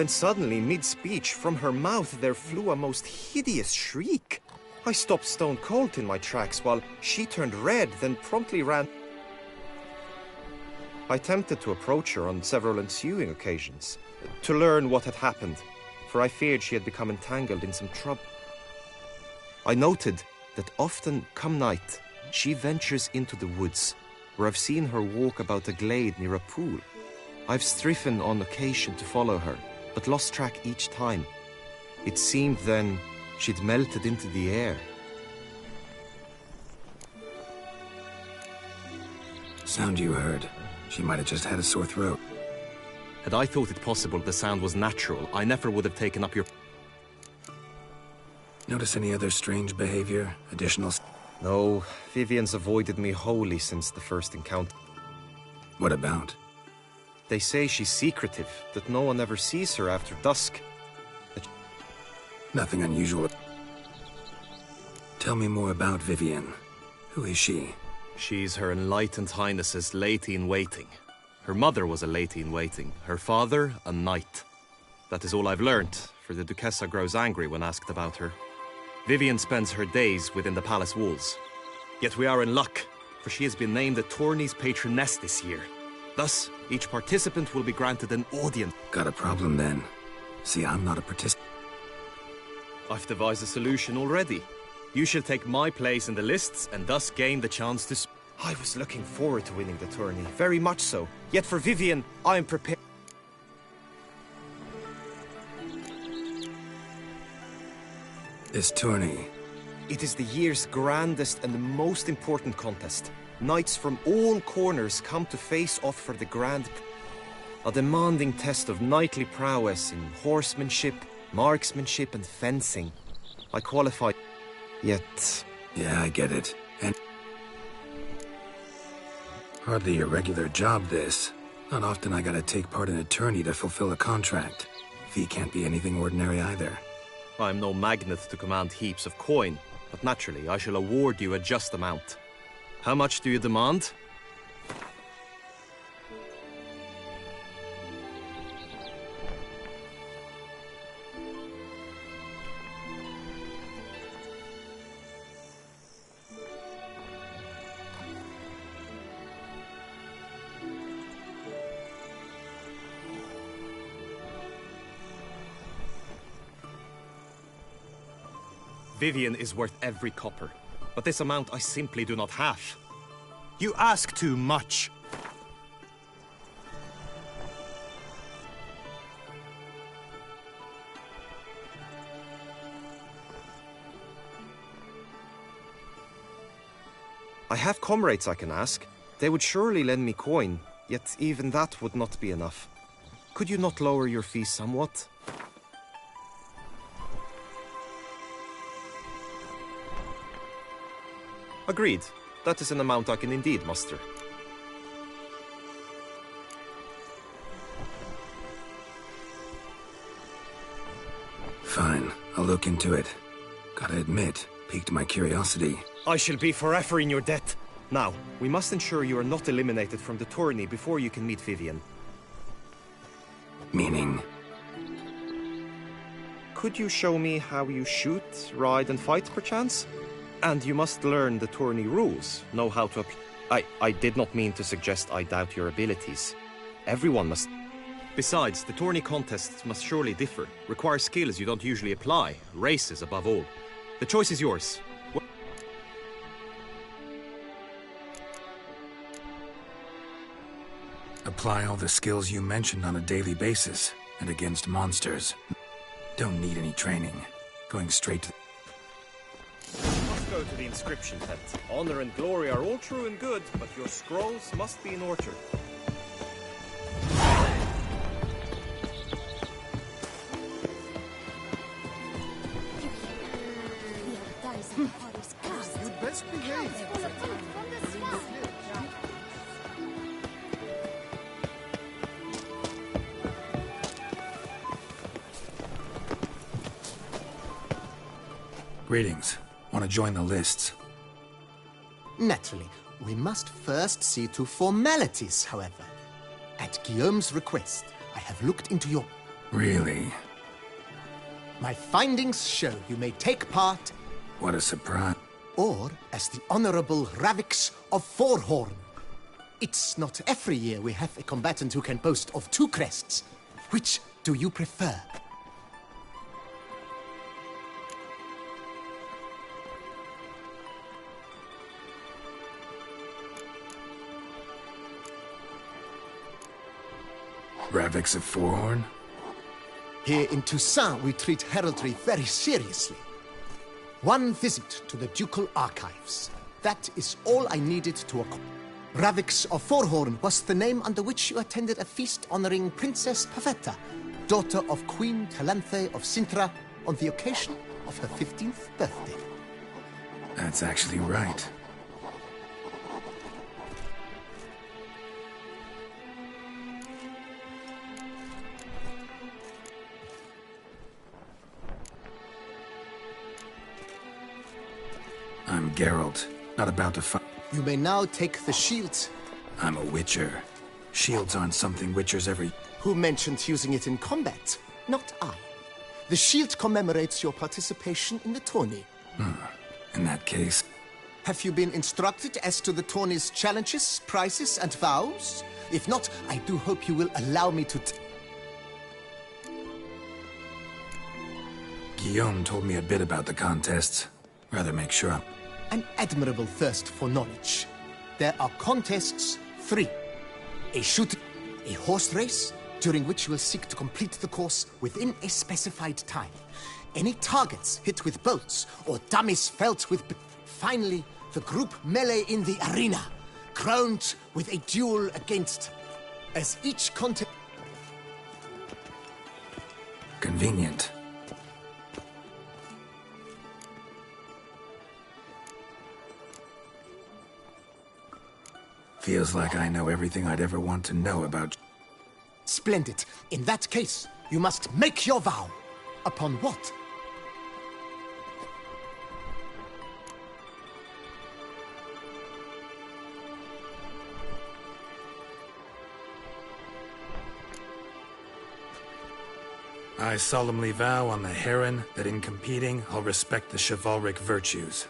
Speaker 1: suddenly, mid-speech, from her mouth there flew a most hideous shriek. I stopped stone cold in my tracks while she turned red, then promptly ran. I attempted to approach her on several ensuing occasions, to learn what had happened, for I feared she had become entangled in some trouble. I noted that often, come night, she ventures into the woods, where I've seen her walk about a glade near a pool. I've striven on occasion to follow her, but lost track each time. It seemed then she'd melted into the air. sound you heard. She might have just had a sore throat.
Speaker 8: Had I thought it possible the sound was natural, I never would have taken up your...
Speaker 1: Notice any other strange behavior? Additional...
Speaker 8: No, Vivian's avoided me wholly since the first encounter.
Speaker 1: What about?
Speaker 8: They say she's secretive, that no one ever sees her after dusk.
Speaker 1: Nothing unusual. Tell me more about Vivian. Who is she?
Speaker 8: She's Her Enlightened Highness's lady-in-waiting. Her mother was a lady-in-waiting, her father a knight. That is all I've learned, for the Duchessa grows angry when asked about her. Vivian spends her days within the palace walls. Yet we are in luck, for she has been named the tourney's patroness this year. Thus, each participant will be granted an audience.
Speaker 1: Got a problem then. See, I'm not a participant.
Speaker 8: I've devised a solution already. You shall take my place in the lists and thus gain the chance to I was looking forward to winning the tourney, very much so. Yet for Vivian, I am prepared.
Speaker 1: This tourney.
Speaker 8: It is the year's grandest and most important contest. Knights from all corners come to face off for the grand... A demanding test of knightly prowess in horsemanship, marksmanship and fencing. I qualify... Yet...
Speaker 1: Yeah, I get it. And... Hardly a regular job, this. Not often I gotta take part in a tourney to fulfill a contract. Fee can't be anything ordinary either.
Speaker 8: I'm no magnet to command heaps of coin, but naturally I shall award you a just amount. How much do you demand? Vivian is worth every copper, but this amount I simply do not have.
Speaker 9: You ask too much.
Speaker 8: I have comrades I can ask. They would surely lend me coin, yet even that would not be enough. Could you not lower your fees somewhat? Agreed. That is an amount I can indeed muster.
Speaker 1: Fine, I'll look into it. Gotta admit, piqued my curiosity.
Speaker 8: I shall be forever in your debt. Now, we must ensure you are not eliminated from the tourney before you can meet Vivian.
Speaker 1: Meaning?
Speaker 8: Could you show me how you shoot, ride and fight, perchance? And you must learn the tourney rules, know how to apply. I did not mean to suggest I doubt your abilities. Everyone must... Besides, the tourney contests must surely differ, require skills you don't usually apply, races above all. The choice is yours.
Speaker 1: Apply all the skills you mentioned on a daily basis, and against monsters. Don't need any training. Going straight to...
Speaker 8: Must go to the inscription tent. Honor and glory are all true and good, but your scrolls must be in order.
Speaker 9: You'd best behave.
Speaker 1: Greetings. Want to join the lists?
Speaker 3: Naturally, we must first see to formalities, however. At Guillaume's request, I have looked into your...
Speaker 1: Really?
Speaker 3: My findings show you may take part...
Speaker 1: What a surprise.
Speaker 3: Or as the Honorable Ravix of Forhorn. It's not every year we have a combatant who can boast of 2 crests. Which do you prefer?
Speaker 1: Ravix of Forhorn?
Speaker 3: Here in Toussaint, we treat heraldry very seriously. One visit to the Ducal Archives. That is all I needed to acquire. Ravix of Forhorn was the name under which you attended a feast honoring Princess Pavetta, daughter of Queen Calanthe of Sintra, on the occasion of her 15th birthday.
Speaker 1: That's actually right. I'm Geralt, not about to fight.
Speaker 3: You may now take the shield.
Speaker 1: I'm a witcher. Shields aren't something witchers every...
Speaker 3: Who mentioned using it in combat? Not I. The shield commemorates your participation in the tourney.
Speaker 1: In that case...
Speaker 3: Have you been instructed as to the tourney's challenges, prizes, and vows? If not, I do hope you will allow me to...
Speaker 1: Guillaume told me a bit about the contests. Rather make sure.
Speaker 3: An admirable thirst for knowledge. There are contests 3. A shoot, a horse race, during which you will seek to complete the course within a specified time. Any targets hit with bolts, or dummies felt with... Finally, the group melee in the arena, crowned with a duel against... As each contest...
Speaker 1: Convenient. Feels like I know everything I'd ever want to know about...
Speaker 3: Splendid. In that case, you must make your vow. Upon what?
Speaker 1: I solemnly vow on the Heron that in competing, I'll respect the chivalric virtues.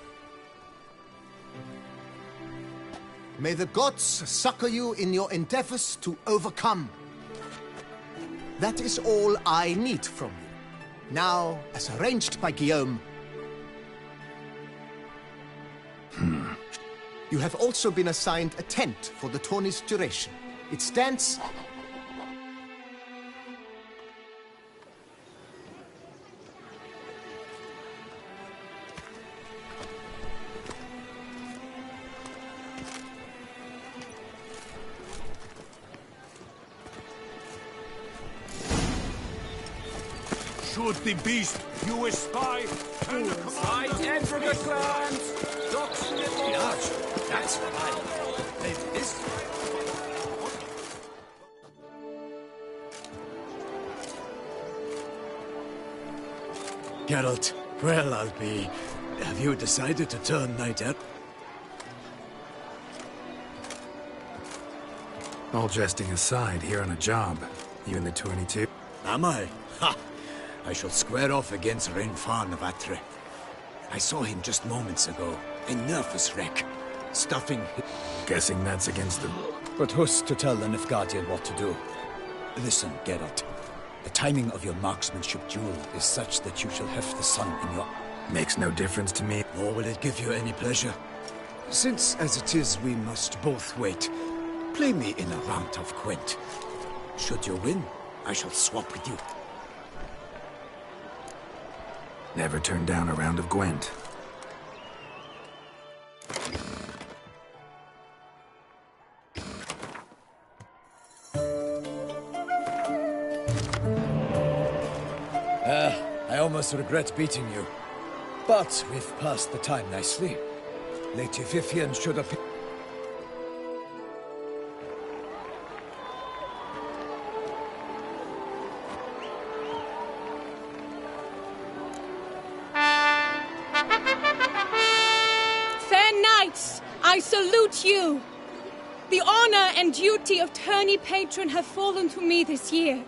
Speaker 3: May the gods succor you in your endeavors to overcome. That is all I need from you. Now, as arranged by Guillaume... You have also been assigned a tent for the tourney's duration. It stands...
Speaker 9: Should the beast you espy turn
Speaker 10: I tend for good clans. Ducks in the large. That's what I want. This.
Speaker 11: Geralt, well, I'll be... Have you decided to turn knight elf?
Speaker 1: All jesting aside, here on a job. You in the 22?
Speaker 11: Am I? Ha! I shall square off against Rainfan of Atre. I saw him just moments ago. A nervous wreck. Stuffing...
Speaker 1: Guessing that's against the...
Speaker 11: But who's to tell the Nilfgaardian what to do? Listen, Geralt. The timing of your marksmanship duel is such that you shall have the sun in your...
Speaker 1: Makes no difference to me.
Speaker 11: Nor will it give you any pleasure. Since, as it is, we must both wait, play me in a round of Gwent. Should you win, I shall swap with you.
Speaker 1: Never turn down a round of Gwent.
Speaker 11: I almost regret beating you. But we've passed the time nicely. Lady Vivian should have...
Speaker 12: Fair knights, I salute you. The honor and duty of tourney patron have fallen to me this year.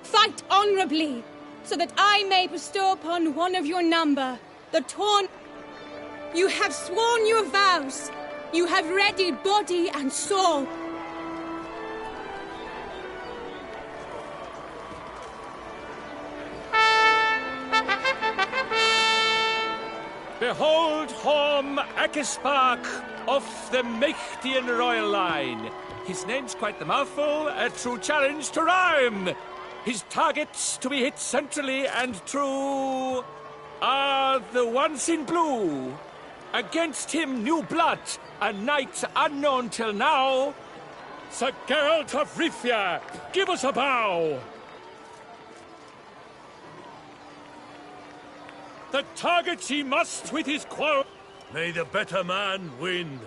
Speaker 12: Fight honorably, so that I may bestow upon one of your number the torn... You have sworn your vows. You have readied body and soul.
Speaker 10: Behold Horm Akispark of the Mechtian royal line. His name's quite the mouthful, a true challenge to rhyme. His targets to be hit centrally and true are the ones in blue. Against him new blood, a knight unknown till now. Sir Geralt of Rivia, give us a bow. The targets he must with his quarrel.
Speaker 9: May the better man win.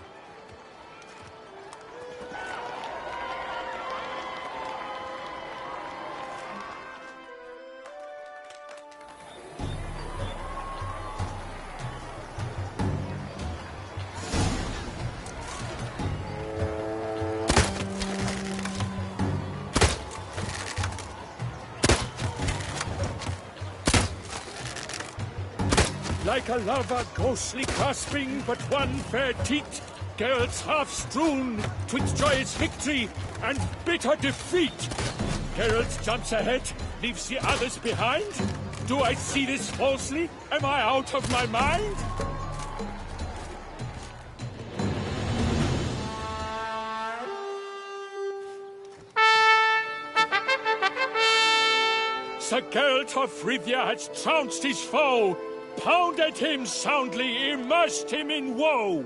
Speaker 10: Like a lover ghostly clasping but one fair teat, Geralt's half strewn twixt joyous victory and bitter defeat. Geralt jumps ahead, leaves the others behind. Do I see this falsely? Am I out of my mind? Sir Geralt of Rivia has trounced his foe, pounded him soundly, immersed him in woe.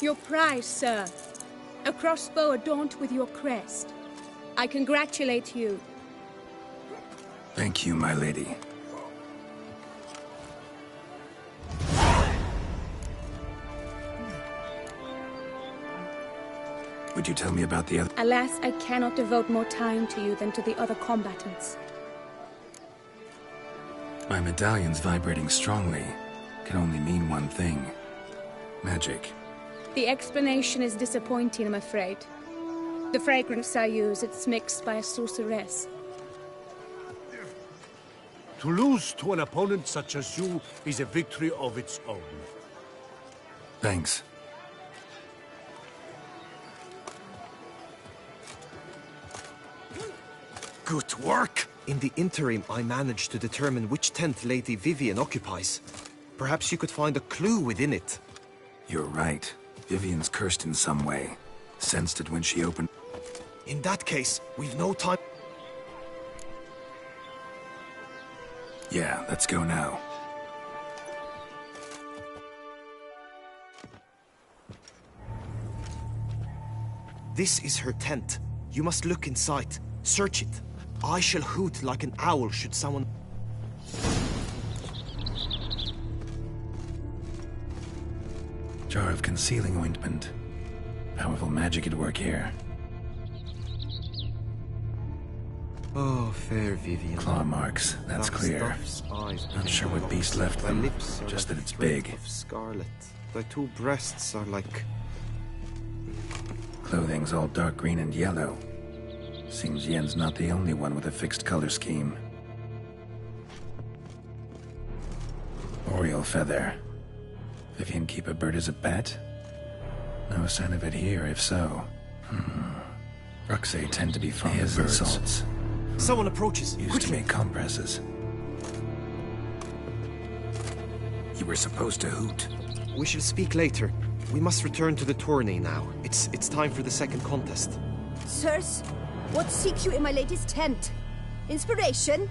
Speaker 12: Your prize, sir. A crossbow adorned with your crest. I congratulate you.
Speaker 1: Thank you, my lady. Would you tell me about the other?
Speaker 12: Alas, I cannot devote more time to you than to the other combatants.
Speaker 1: My medallion's vibrating strongly. Can only mean one thing. Magic.
Speaker 12: The explanation is disappointing, I'm afraid. The fragrance I use, it's mixed by a sorceress.
Speaker 9: To lose to an opponent such as you is a victory of its own.
Speaker 1: Thanks.
Speaker 8: Good work! In the interim, I managed to determine which tent Lady Vivian occupies. Perhaps you could find a clue within it.
Speaker 1: You're right. Vivian's cursed in some way. Sensed it when she opened...
Speaker 8: In that case, we've no time...
Speaker 1: Yeah, let's go now.
Speaker 8: This is her tent. You must look inside. Search it. I shall hoot like an owl should someone...
Speaker 1: Jar of concealing ointment. Powerful magic at work here.
Speaker 8: Oh, fair Vivian.
Speaker 1: Claw marks, that's clear. Not sure what beast left them, just that it's big.
Speaker 8: Of scarlet. Thy two breasts are like...
Speaker 1: Clothing's all dark green and yellow. Seems Yen's not the only one with a fixed color scheme. Oriole feather. Vivian keep a bird as a pet? No sign of it here, if so. Ruxay tend to be fond of bird salts.
Speaker 8: Someone approaches.
Speaker 1: Used to make compresses. You were supposed to hoot.
Speaker 8: We shall speak later. We must return to the tourney now. It's time for the second contest.
Speaker 13: Sirs, what seek you in my lady's tent? Inspiration?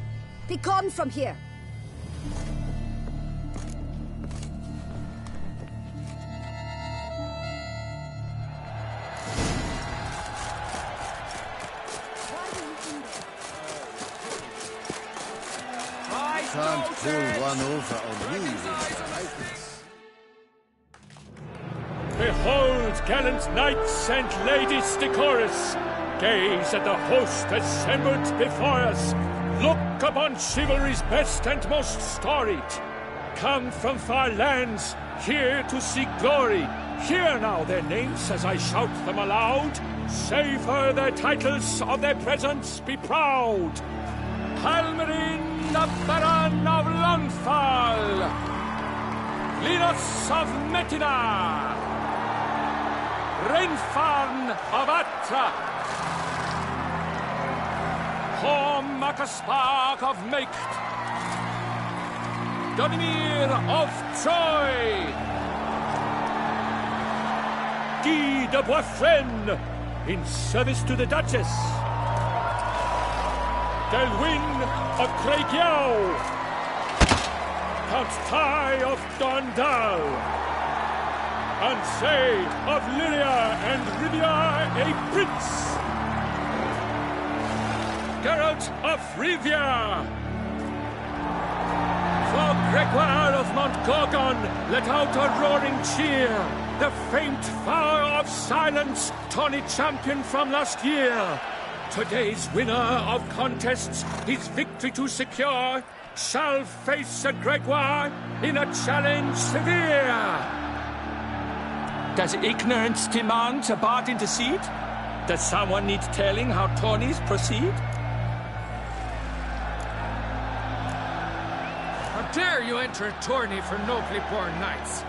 Speaker 13: Be gone from here.
Speaker 14: Can't pull one over on me with lightness.
Speaker 10: Behold, gallant knights and ladies decorous. Gaze at the host assembled before us. Look upon chivalry's best and most storied. Come from far lands, here to seek glory. Hear now their names as I shout them aloud. Savor their titles, of their presence be proud. Halmarin the Baron of Lonfall, Linus of Metina, Renfarn of Atra, Horm Akaspar of Meikt, Donimir of Troy, Guy de Boisfren, in service to the Duchess. Delwyn of Craigiau, Count Tai of Gondal, Ansay of Lyria and Rivia a prince, Geralt of Rivia. For Gregoire of Montgorgon, let out a roaring cheer. The faint fire of silence, tawny champion from last year. Today's winner of contests, his victory to secure, shall face Sir Gregoire in a challenge severe.
Speaker 15: Does ignorance demand a bard intercede?
Speaker 10: Does someone need telling how tourneys proceed?
Speaker 16: How dare you enter a tourney for nobly born knights?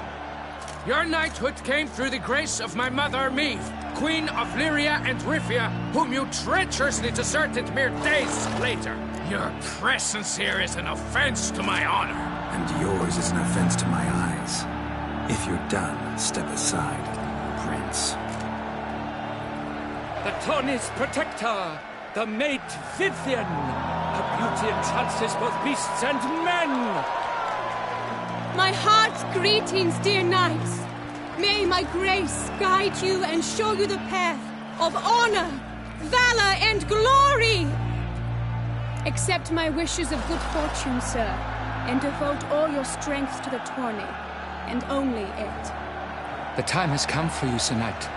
Speaker 16: Your knighthood came through the grace of my mother, Meve, Queen of Lyria and Rifia, whom you treacherously deserted mere days later. Your presence here is an offense to my honor.
Speaker 1: And yours is an offense to my eyes. If you're done, step aside, Prince.
Speaker 10: The tourney's protector, the maid Vivian, her beauty entrances both beasts and men.
Speaker 12: My heart's greetings, dear knights. May my grace guide you and show you the path of honor, valor, and glory. Accept my wishes of good fortune, sir, and devote all your strength to the tourney, and only it.
Speaker 15: The time has come for you, Sir Knight.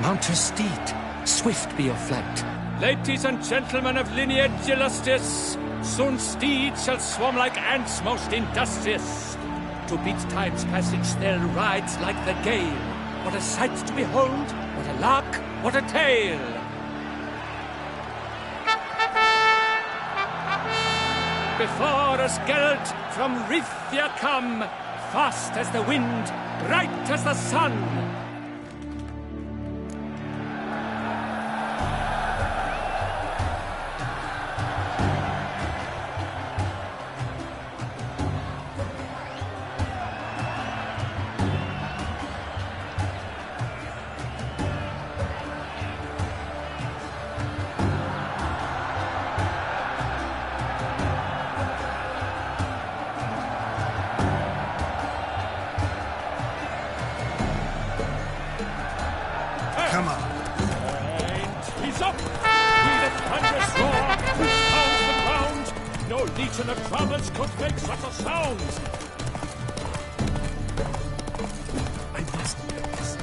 Speaker 15: Mount your steed. Swift be your flight.
Speaker 10: Ladies and gentlemen of lineage illustrious, soon steeds shall swarm like ants most industrious. To beat time's passage, they'll ride like the gale. What a sight to behold, what a lark, what a tale! Before us Geralt from Rithia come, fast as the wind, bright as the sun.
Speaker 1: Come on.
Speaker 10: And he's up! With a thunderous roar, push down to the ground. No legion of travelers could make such a sound.
Speaker 1: I must do this.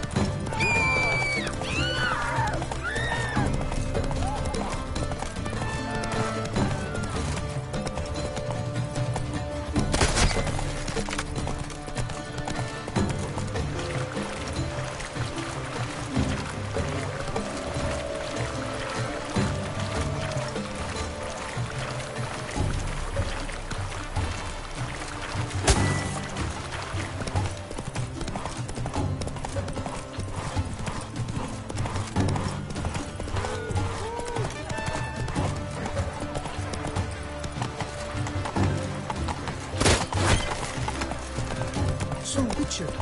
Speaker 3: So, Richard,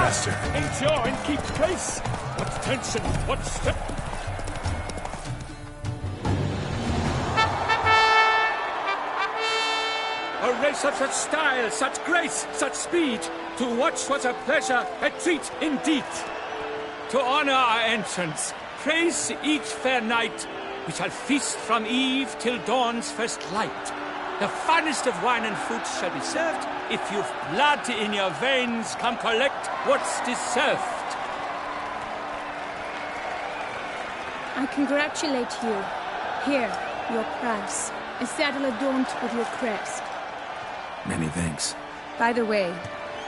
Speaker 10: faster. Endure and keep pace. What tension, what step. A race of such style, such grace, such speed. To watch was a pleasure, a treat indeed. To honor our entrance, praise each fair knight. We shall feast from eve till dawn's first light. The finest of wine and fruit shall be served. If you've blood in your veins, come collect what's deserved.
Speaker 12: I congratulate you. Here, your prize. A saddle adorned with your crest.
Speaker 1: Many thanks.
Speaker 12: By the way,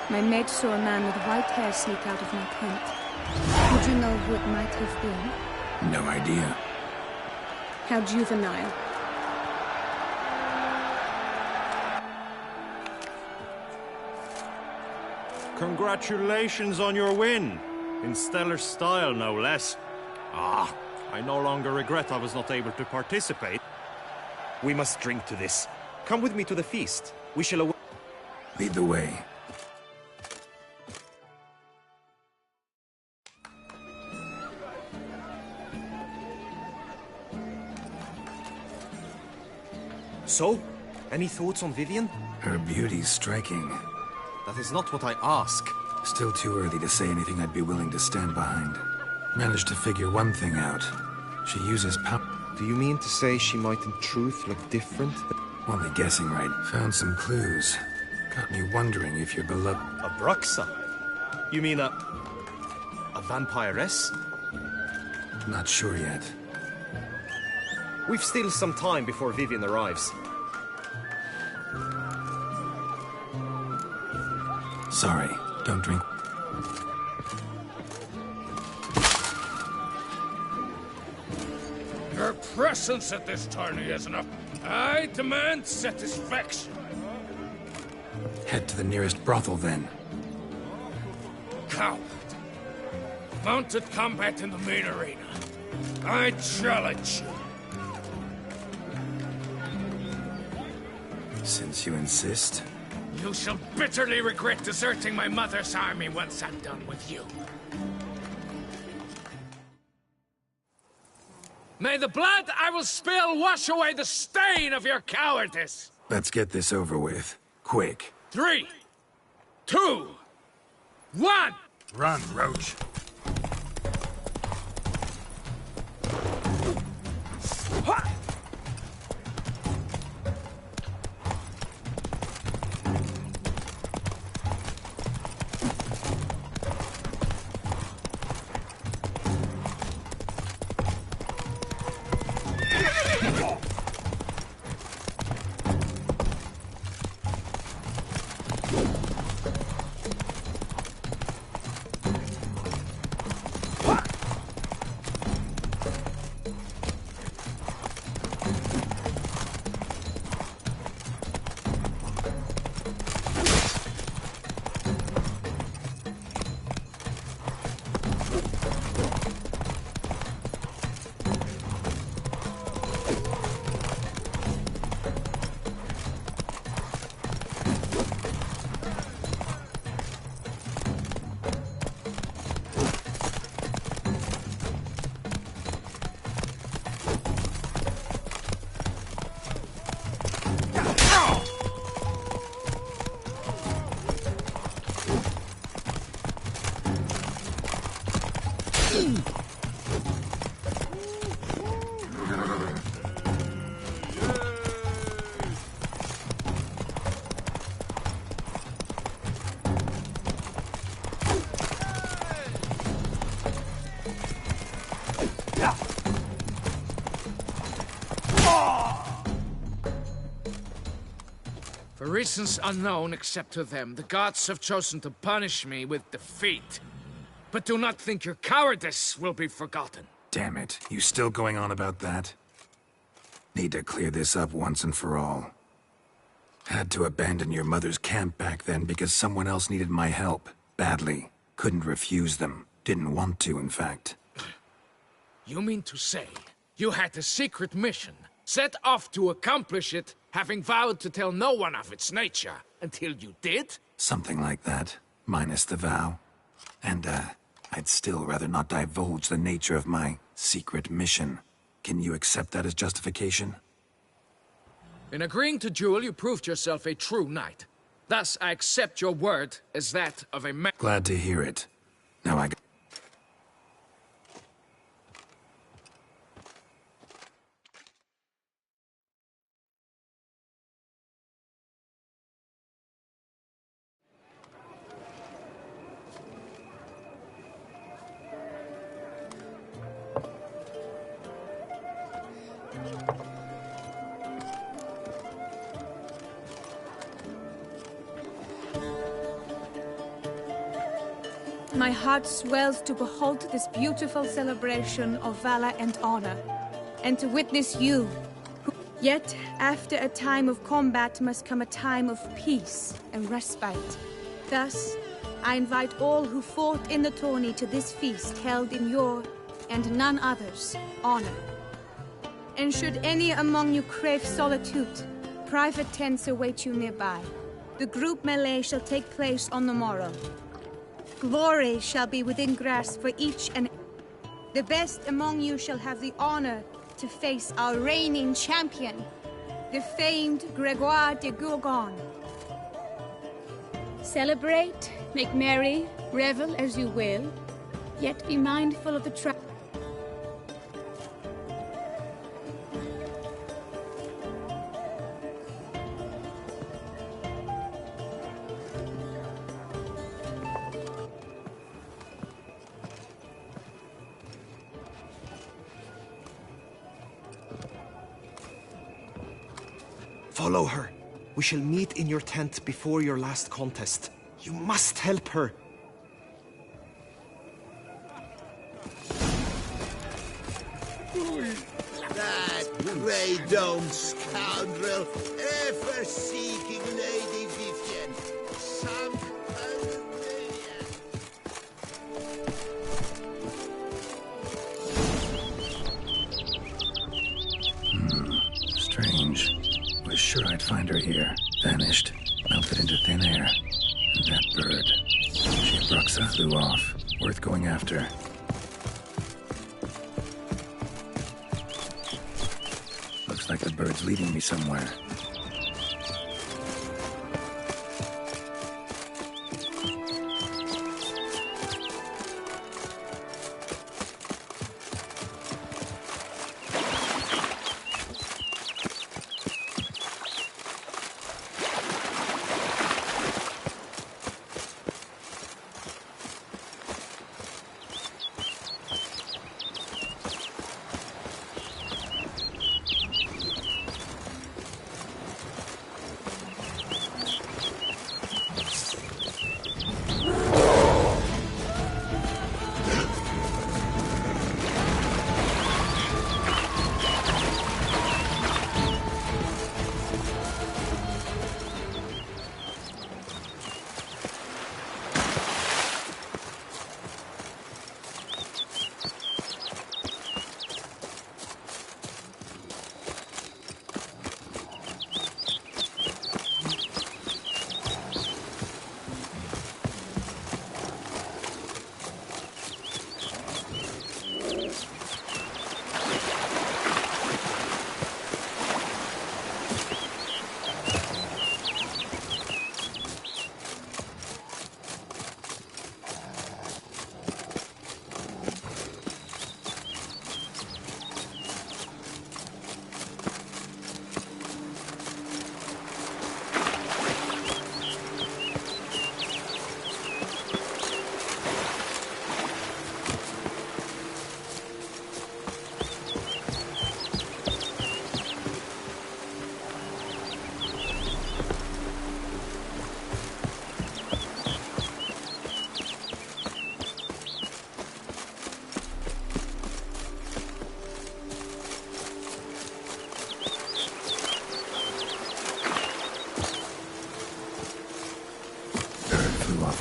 Speaker 12: my maid saw a man with white hair sneak out of my tent. Would you know who it might have been?
Speaker 1: No idea.
Speaker 12: How juvenile.
Speaker 8: Congratulations on your win. In stellar style, no less. Ah, I no longer regret I was not able to participate. We must drink to this. Come with me to the feast. We shall
Speaker 1: lead the way.
Speaker 8: So, any thoughts on Vivian?
Speaker 1: Her beauty's striking.
Speaker 8: That is not what I ask.
Speaker 1: Still too early to say anything I'd be willing to stand behind. Managed to figure one thing out. She uses power.
Speaker 8: Do you mean to say she might in truth look different?
Speaker 1: Only guessing right. Found some clues. Got me wondering if your beloved...
Speaker 8: A Bruxa? You mean a vampiress?
Speaker 1: Not sure yet.
Speaker 8: We've still some time before Vivian arrives.
Speaker 1: Sorry, don't drink.
Speaker 16: Your presence at this tourney is enough. I demand satisfaction.
Speaker 1: Head to the nearest brothel, then.
Speaker 16: Coward. Mounted combat in the main arena. I challenge you.
Speaker 1: Since you insist.
Speaker 16: You shall bitterly regret deserting my mother's army once I'm done with you. May the blood I will spill wash away the stain of your cowardice!
Speaker 1: Let's get this over with. Quick.
Speaker 16: 3, 2, 1!
Speaker 9: Run, Roach.
Speaker 16: For reasons unknown except to them, the gods have chosen to punish me with defeat. But do not think your cowardice will be forgotten.
Speaker 1: Damn it. You still going on about that? Need to clear this up once and for all. Had to abandon your mother's camp back then because someone else needed my help. Badly. Couldn't refuse them. Didn't want to, in fact.
Speaker 16: You mean to say you had a secret mission, set off to accomplish it, having vowed to tell no one of its nature, until you did?
Speaker 1: Something like that. Minus the vow. And, I'd still rather not divulge the nature of my secret mission. Can you accept that as justification?
Speaker 16: In agreeing to duel, you proved yourself a true knight. Thus, I accept your word as that of a man.
Speaker 1: Glad to hear it. Now I...
Speaker 12: My heart swells to behold this beautiful celebration of valor and honor, and to witness you. Yet, after a time of combat must come a time of peace and respite. Thus, I invite all who fought in the tourney to this feast held in your, and none other's, honor. And should any among you crave solitude, private tents await you nearby. The group melee shall take place on the morrow. Glory shall be within grasp for each and... The best among you shall have the honor to face our reigning champion, the famed Gregoire de Gourgon. Celebrate, make merry, revel as you will, yet be mindful of the trap.
Speaker 8: Follow her. We shall meet in your tent before your last contest. You must help her.
Speaker 5: That grey domed scoundrel, ever seeking Lady Vivienne. Some
Speaker 1: Strange. Was sure I'd find her here. Vanished. Melted into thin air. And that bird. She flew off. Worth going after. Looks like the bird's leading me somewhere.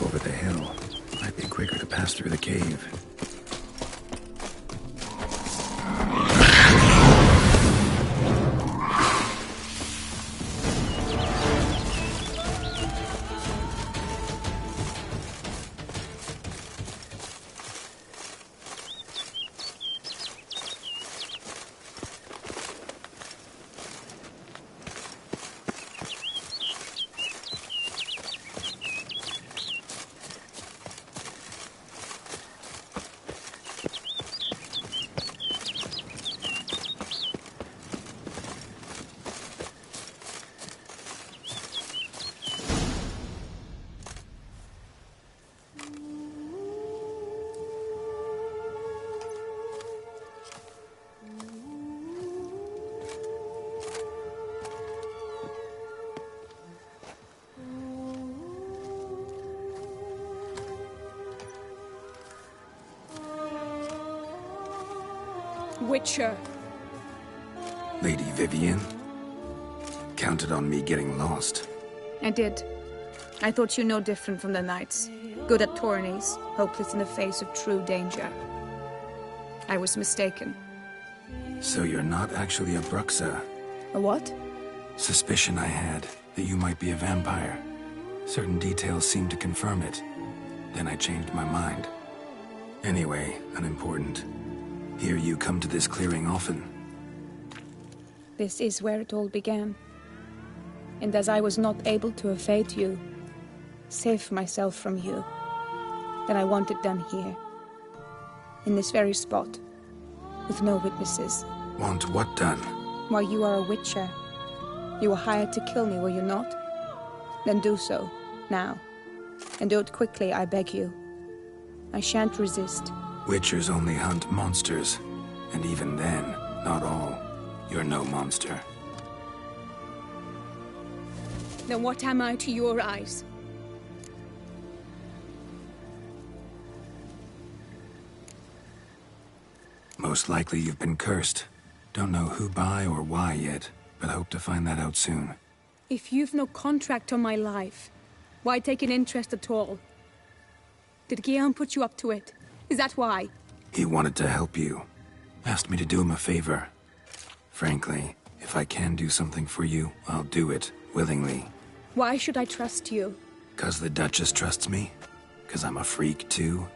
Speaker 1: Over the hill. Might be quicker to pass through the cave.
Speaker 12: Witcher.
Speaker 1: Lady Vivian? Counted on me getting lost.
Speaker 12: I did. I thought you no different from the knights. Good at tourneys, hopeless in the face of true danger. I was mistaken.
Speaker 1: So you're not actually a Bruxa?
Speaker 12: A what?
Speaker 1: Suspicion I had, that you might be a vampire. Certain details seemed to confirm it. Then I changed my mind. Anyway, unimportant. Here you come to this clearing often.
Speaker 12: This is where it all began. And as I was not able to evade you, save myself from you, then I want it done here. In this very spot. With no witnesses.
Speaker 1: Want what done?
Speaker 12: Why, you are a witcher. You were hired to kill me, were you not? Then do so, now. And do it quickly, I beg you. I shan't resist.
Speaker 1: Witchers only hunt monsters. And even then, not all. You're no monster.
Speaker 12: Then what am I to your eyes?
Speaker 1: Most likely you've been cursed. Don't know who by or why yet, but hope to find that out soon.
Speaker 12: If you've no contract on my life, why take an interest at all? Did Guillaume put you up to it? Is that why?
Speaker 1: He wanted to help you. Asked me to do him a favor. Frankly, if I can do something for you, I'll do it, willingly.
Speaker 12: Why should I trust you?
Speaker 1: 'Cause the Duchess trusts me? 'Cause I'm a freak, too?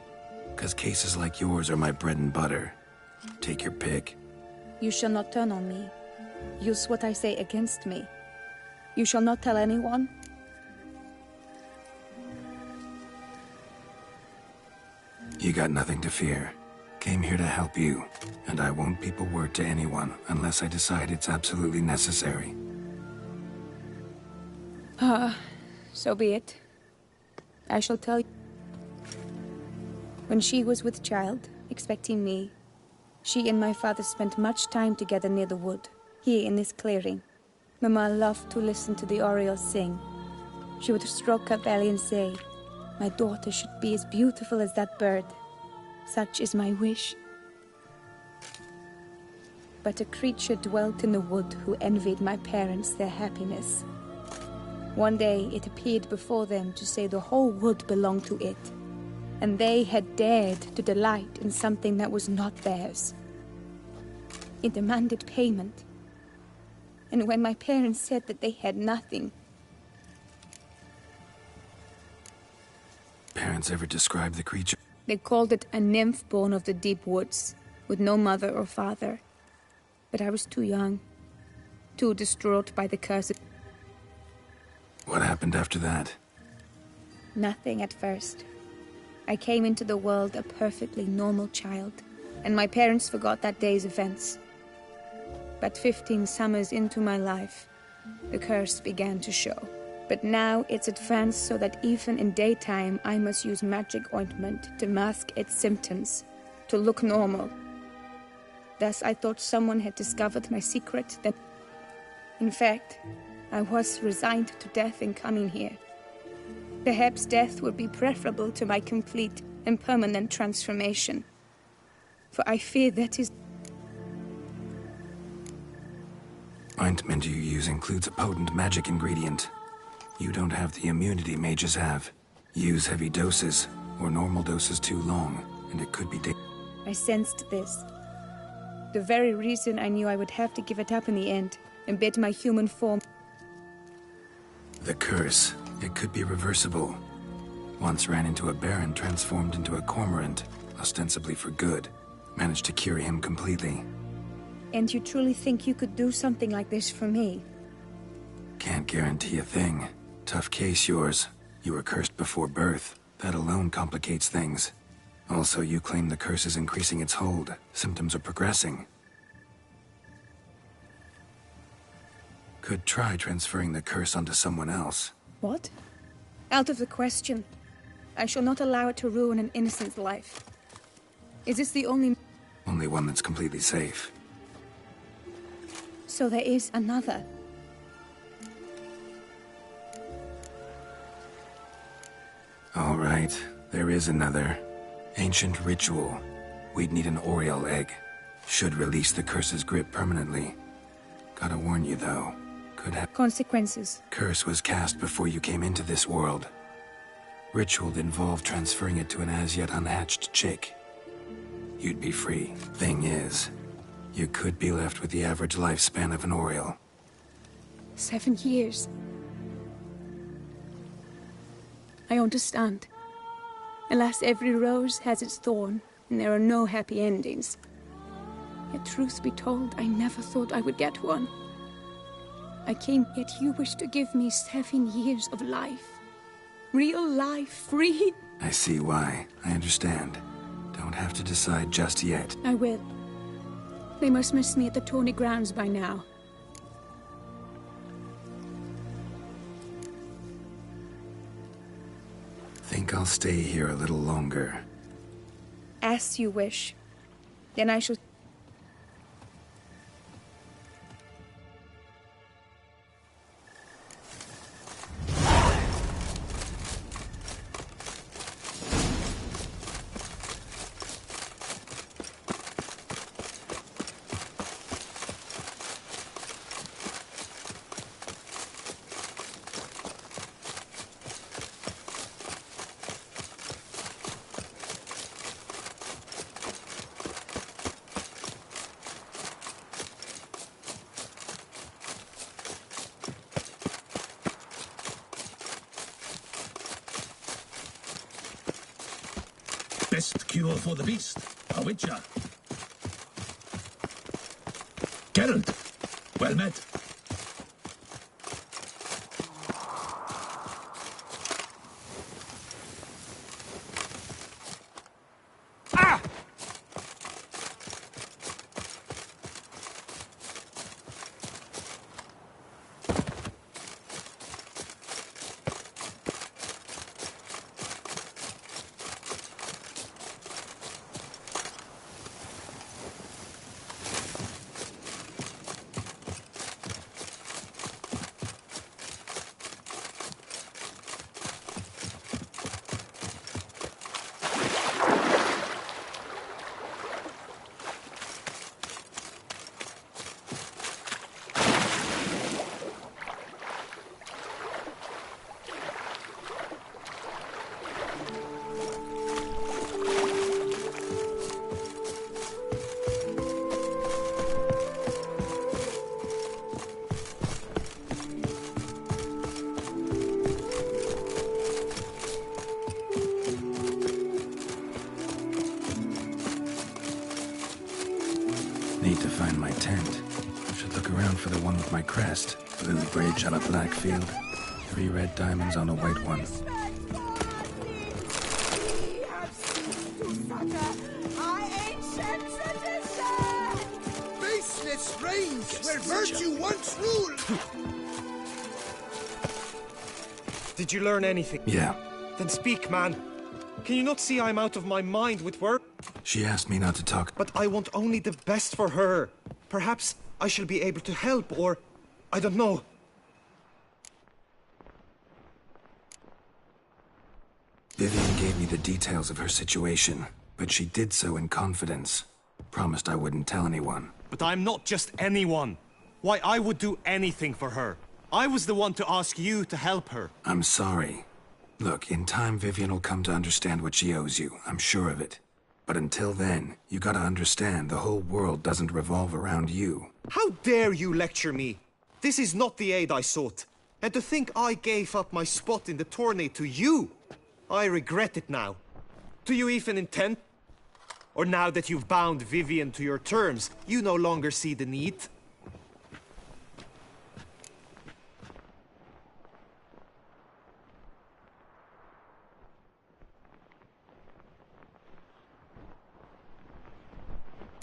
Speaker 1: 'Cause cases like yours are my bread and butter. Take your pick.
Speaker 12: You shall not turn on me. Use what I say against me. You shall not tell anyone?
Speaker 1: You got nothing to fear. Came here to help you, and I won't peep a word to anyone unless I decide it's absolutely necessary.
Speaker 12: So be it. I shall tell you. When she was with child, expecting me, she and my father spent much time together near the wood, here in this clearing. Mama loved to listen to the orioles sing. She would stroke her belly and say, "My daughter should be as beautiful as that bird. Such is my wish." But a creature dwelt in the wood who envied my parents their happiness. One day it appeared before them to say the whole wood belonged to it, and they had dared to delight in something that was not theirs. It demanded payment. And when my parents said that they had nothing...
Speaker 1: Parents ever describe the creature?
Speaker 12: They called it a nymph born of the deep woods, with no mother or father. But I was too young, too distraught by the curse.
Speaker 1: What happened after that?
Speaker 12: Nothing at first. I came into the world a perfectly normal child, and my parents forgot that day's events. But 15 summers into my life, the curse began to show. But now it's advanced so that even in daytime I must use magic ointment to mask its symptoms, to look normal. Thus I thought someone had discovered my secret that... In fact, I was resigned to death in coming here. Perhaps death would be preferable to my complete and permanent transformation. For I fear that is...
Speaker 1: Ointment you use includes a potent magic ingredient. You don't have the immunity mages have. Use heavy doses, or normal doses too long, and it could be
Speaker 12: I sensed this. The very reason I knew I would have to give it up in the end, and bid my human form...
Speaker 1: The curse. It could be reversible. Once ran into a baron transformed into a cormorant, ostensibly for good. Managed to cure him completely.
Speaker 12: And you truly think you could do something like this for me?
Speaker 1: Can't guarantee a thing. Tough case, yours. You were cursed before birth. That alone complicates things. Also, you claim the curse is increasing its hold. Symptoms are progressing. Could try transferring the curse onto someone else.
Speaker 12: What? Out of the question. I shall not allow it to ruin an innocent's life. Is this the only...
Speaker 1: Only one that's completely safe.
Speaker 12: So there is another.
Speaker 1: All right, there is another. Ancient ritual. We'd need an Oriole egg. Should release the curse's grip permanently. Gotta warn you, though. Could have
Speaker 12: consequences.
Speaker 1: Curse was cast before you came into this world. Ritual involved transferring it to an as-yet unhatched chick. You'd be free. Thing is, you could be left with the average lifespan of an Oriole.
Speaker 12: 7 years. I understand. Alas, every rose has its thorn, and there are no happy endings. Yet truth be told, I never thought I would get one. I came, yet you wish to give me 7 years of life. Real life, free.
Speaker 1: I see why. I understand. Don't have to decide just yet.
Speaker 12: I will. They must miss me at the tourney grounds by now.
Speaker 1: Think I'll stay here a little longer.
Speaker 12: As you wish. Then I shall...
Speaker 17: Best cure for the beast, a witcher. Geralt, well met.
Speaker 1: Need to find my tent. Should look around for the one with my crest. Blue bridge on a black field. 3 red diamonds on a white one.
Speaker 14: Faceless reigns where virtue once ruled!
Speaker 8: Did you learn anything?
Speaker 1: Yeah.
Speaker 8: Then speak, man. Can you not see I'm out of my mind with work?
Speaker 1: She asked me not to talk.
Speaker 8: But I want only the best for her. Perhaps I shall be able to help, or... I don't know.
Speaker 1: Vivian gave me the details of her situation, but she did so in confidence. Promised I wouldn't tell anyone.
Speaker 8: But I'm not just anyone. Why, I would do anything for her. I was the one to ask you to help her.
Speaker 1: I'm sorry. Look, in time Vivian will come to understand what she owes you. I'm sure of it. But until then, you gotta understand the whole world doesn't revolve around you.
Speaker 8: How dare you lecture me? This is not the aid I sought. And to think I gave up my spot in the tourney to you, I regret it now. Do you even intend? Or now that you've bound Vivian to your terms, you no longer see the need?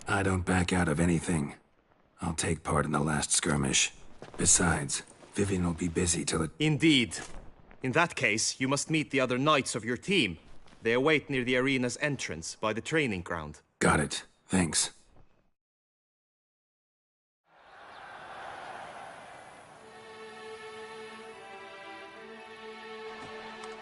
Speaker 1: I don't back out of anything. I'll take part in the last skirmish. Besides, Vivian will be busy till it...
Speaker 8: Indeed. In that case, you must meet the other knights of your team. They await near the arena's entrance, by the training ground.
Speaker 1: Got it. Thanks.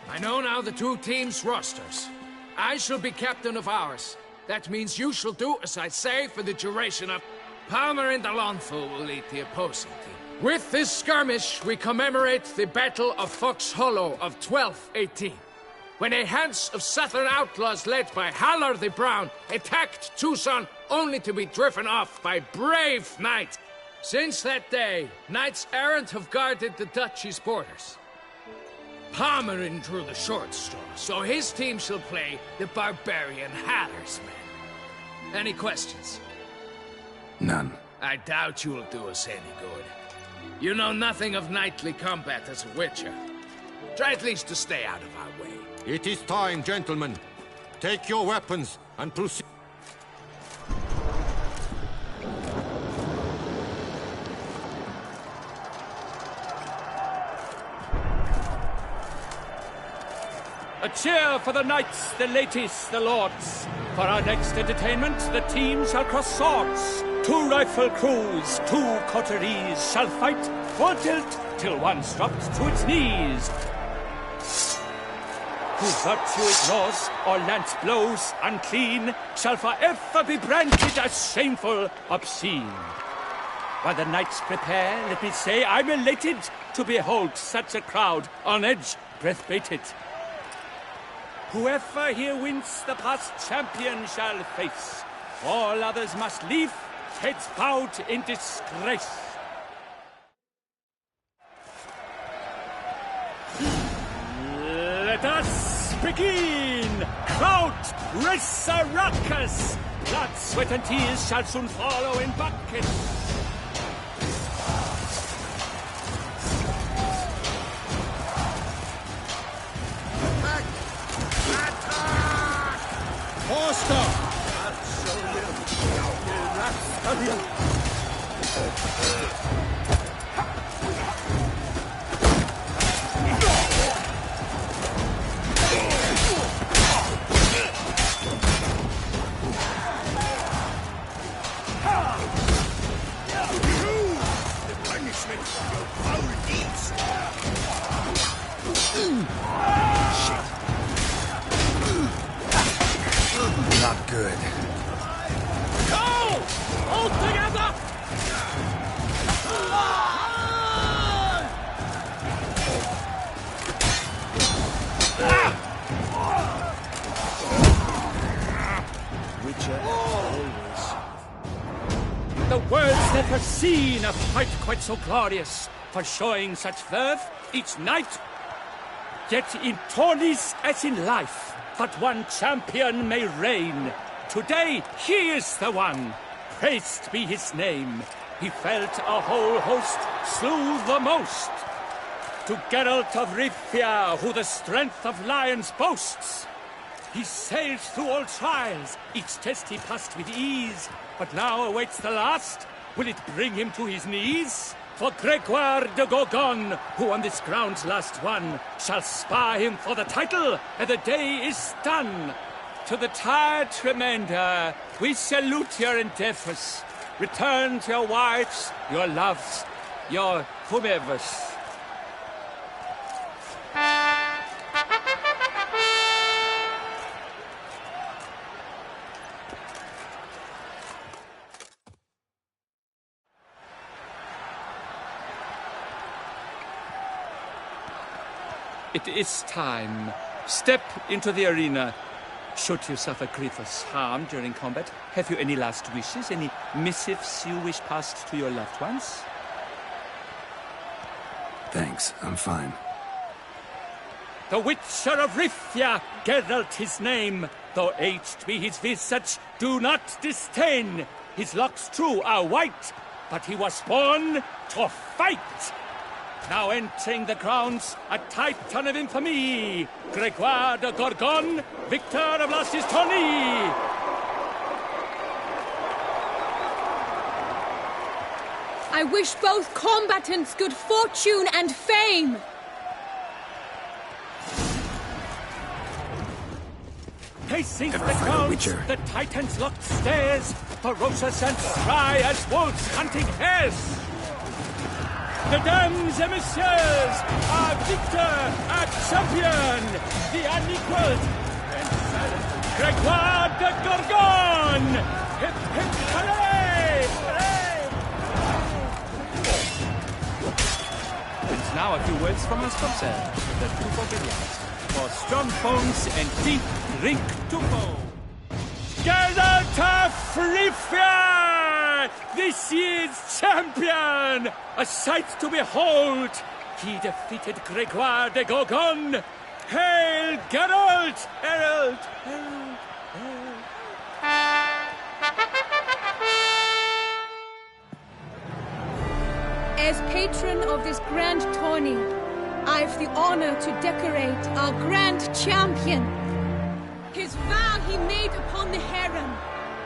Speaker 16: I know now the 2 teams' rosters. I shall be captain of ours. That means you shall do as I say for the duration of... Palmer and Alonso will lead the opposing team. With this skirmish, we commemorate the Battle of Fox Hollow of 1218, when a Hans of Southern outlaws led by Haller the Brown attacked Tucson only to be driven off by brave knights. Since that day, knights errant have guarded the duchy's borders. Palmerin drew the short straw, so his team shall play the barbarian Haller's men. Any questions?
Speaker 1: None.
Speaker 16: I doubt you will do us any good. You know nothing of knightly combat as a witcher. Try at least to stay out of our way.
Speaker 18: It is time, gentlemen. Take your weapons and proceed.
Speaker 10: A cheer for the knights, the ladies, the lords. For our next entertainment, the team shall cross swords. 2 rifle crews, 2 coteries shall fight full tilt till one's dropped to its knees. Who virtue ignores or lance blows unclean shall forever be branded as shameful, obscene. While the knights prepare, let me say I'm elated to behold such a crowd on edge, breath-baited. Whoever here wins the past champion shall face. All others must leave, heads bowed in disgrace. Let us begin! Crowd, race a ruckus! Blood, sweat and tears shall soon follow in buckets.
Speaker 9: Forster! I'll show you, you rascalian! The punishment for your foul deeds!
Speaker 1: Not good.
Speaker 10: Go! All together!
Speaker 3: Witcher always.
Speaker 10: The world's never seen a fight quite so glorious, for showing such verve each night. Yet in tourneys as in life, but one champion may reign. Today, he is the one. Praised be his name. He felt a whole host, slew the most. To Geralt of Rivia, who the strength of lions boasts. He sailed through all trials, each test he passed with ease. But now awaits the last. Will it bring him to his knees? For Gregoire de Gorgon, who on this ground's last won, shall spar him for the title, and the day is done. To the tired Tremenda, we salute your endeavors. Return to your wives, your loves, your whomevers. It is time. Step into the arena. Should you suffer grievous harm during combat, have you any last wishes, any missives you wish passed to your loved ones?
Speaker 1: Thanks, I'm fine.
Speaker 10: The Witcher of Rivia, Geralt his name. Though aged be his visage, do not disdain. His locks true are white, but he was born to fight. Now entering the grounds, a titan of infamy, Gregoire de Gorgon, victor of Lastis Tourney.
Speaker 12: I wish both combatants good fortune and fame.
Speaker 10: Pacing the grounds, the titans locked stairs, ferocious and spry as wolves hunting hares. Mesdames et messieurs, our victor, our champion, the unequaled and silent Gregoire de Gorgon! Hip, hip, hooray! Hooray!
Speaker 19: And now a few words from us concerned, the Tufo Billiards. For strong bones and deep, drink Tufo.
Speaker 10: Geralt of Rivia! This year's champion! A sight to behold! He defeated Gregoire de Gorgon! Hail, Geralt! Herald! Herald! Herald!
Speaker 12: As patron of this grand tourney, I've the honor to decorate our grand champion. His vow he made upon the harem,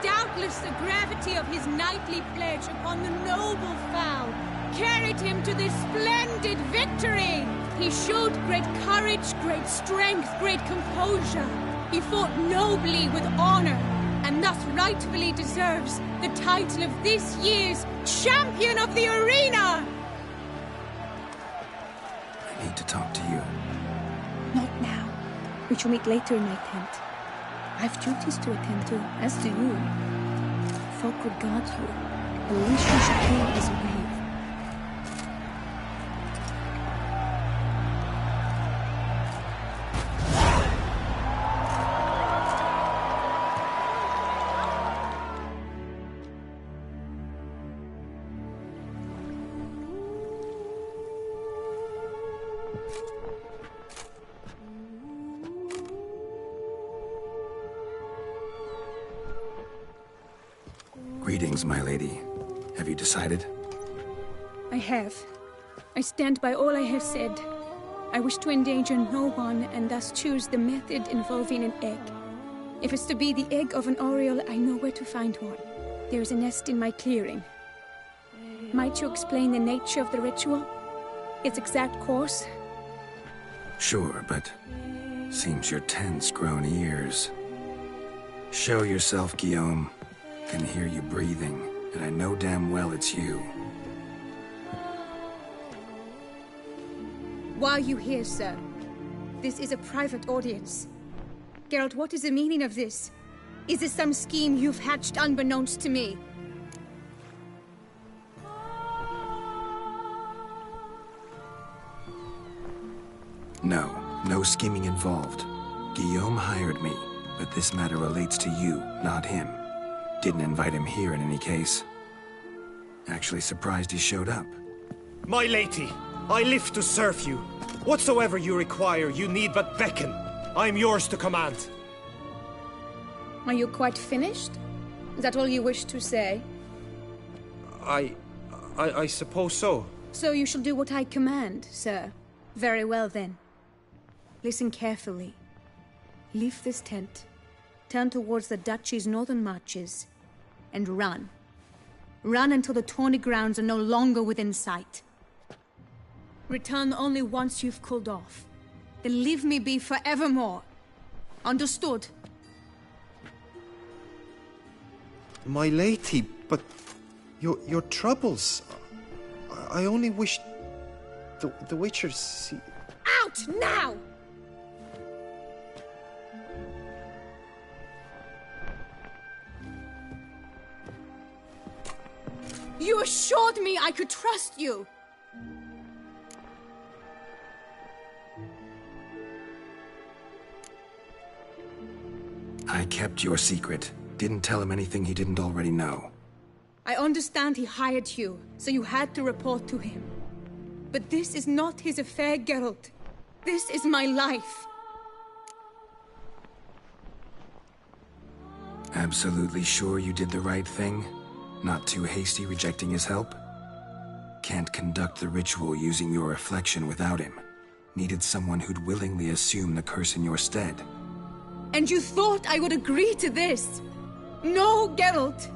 Speaker 12: doubtless the gravity of his knightly pledge upon the noble vow, carried him to this splendid victory. He showed great courage, great strength, great composure. He fought nobly with honor, and thus rightfully deserves the title of this year's Champion of the Arena!
Speaker 1: I need to talk to you.
Speaker 12: Not now. We shall meet later in my tent. I've duties to attend to, as do you. Folk regard you. The least you should do is wave.
Speaker 1: Greetings, my lady. Have you decided?
Speaker 12: I have. I stand by all I have said. I wish to endanger no one and thus choose the method involving an egg. If it's to be the egg of an oriole, I know where to find one. There is a nest in my clearing. Might you explain the nature of the ritual? Its exact course?
Speaker 1: Sure, but seems your tent's grown ears. Show yourself, Guillaume. Can hear you breathing, and I know damn well it's you.
Speaker 12: Why are you here, sir? This is a private audience. Geralt, what is the meaning of this? Is this some scheme you've hatched unbeknownst to me?
Speaker 1: No scheming involved. Guillaume hired me, but this matter relates to you, not him. Didn't invite him here in any case. Actually surprised he showed up.
Speaker 8: My lady, I live to serve you. Whatsoever you require, you need but beckon. I am yours to command.
Speaker 12: Are you quite finished? Is that all you wish to say?
Speaker 8: I suppose so.
Speaker 12: So you shall do what I command, sir. Very well, then. Listen carefully. Leave this tent, turn towards the duchy's northern marches, and run. Run until the tourney grounds are no longer within sight. Return only once you've cooled off. Then leave me be forevermore. Understood?
Speaker 8: My lady, but your troubles. I only wish the Witchers see.
Speaker 12: Out now! You assured me I could trust you!
Speaker 1: I kept your secret. Didn't tell him anything he didn't already know.
Speaker 12: I understand he hired you, so you had to report to him. But this is not his affair, Geralt. This is my life.
Speaker 1: Absolutely sure you did the right thing? Not too hasty rejecting his help? Can't conduct the ritual using your reflection without him. Needed someone who'd willingly assume the curse in your stead.
Speaker 12: And you thought I would agree to this? No, Geralt!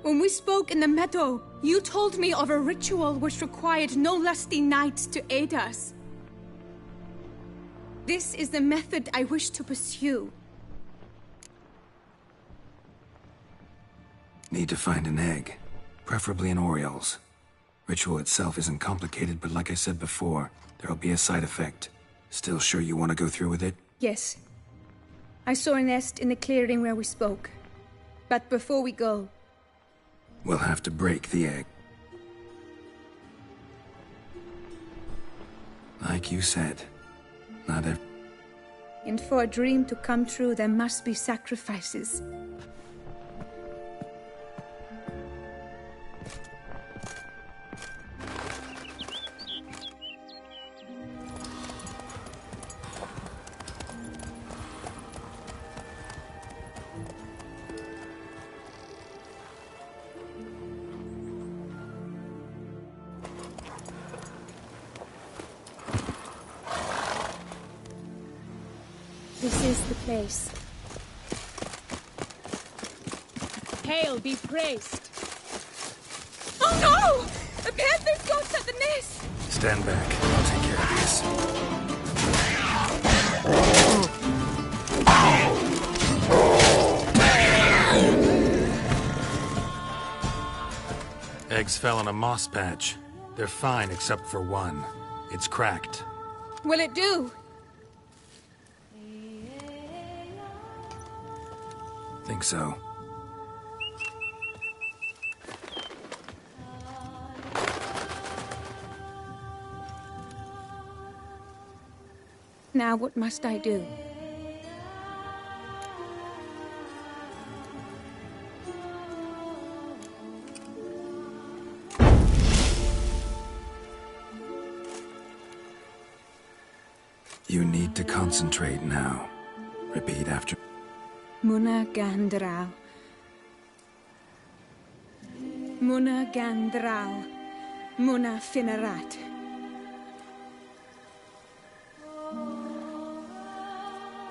Speaker 12: When we spoke in the meadow, you told me of a ritual which required no lusty knights to aid us. This is the method I wish to pursue.
Speaker 1: Need to find an egg. Preferably an oriole's. Ritual itself isn't complicated, but like I said before, there'll be a side effect. Still sure you want to go through with it?
Speaker 12: Yes. I saw a nest in the clearing where we spoke. But before we go...
Speaker 1: We'll have to break the egg. Like you said, not every...
Speaker 12: And for a dream to come true, there must be sacrifices. This is the place. Hail be praised. Oh no! A panther's ghost at the nest!
Speaker 1: Stand back. I'll take care of this.
Speaker 20: Eggs fell in a moss patch. They're fine except for one. It's cracked.
Speaker 12: Will it do?
Speaker 1: Think so.
Speaker 12: Now what must I do?
Speaker 1: You need to concentrate now. Repeat after.
Speaker 12: Muna gandraw. Muna gandraw. Muna finnerat.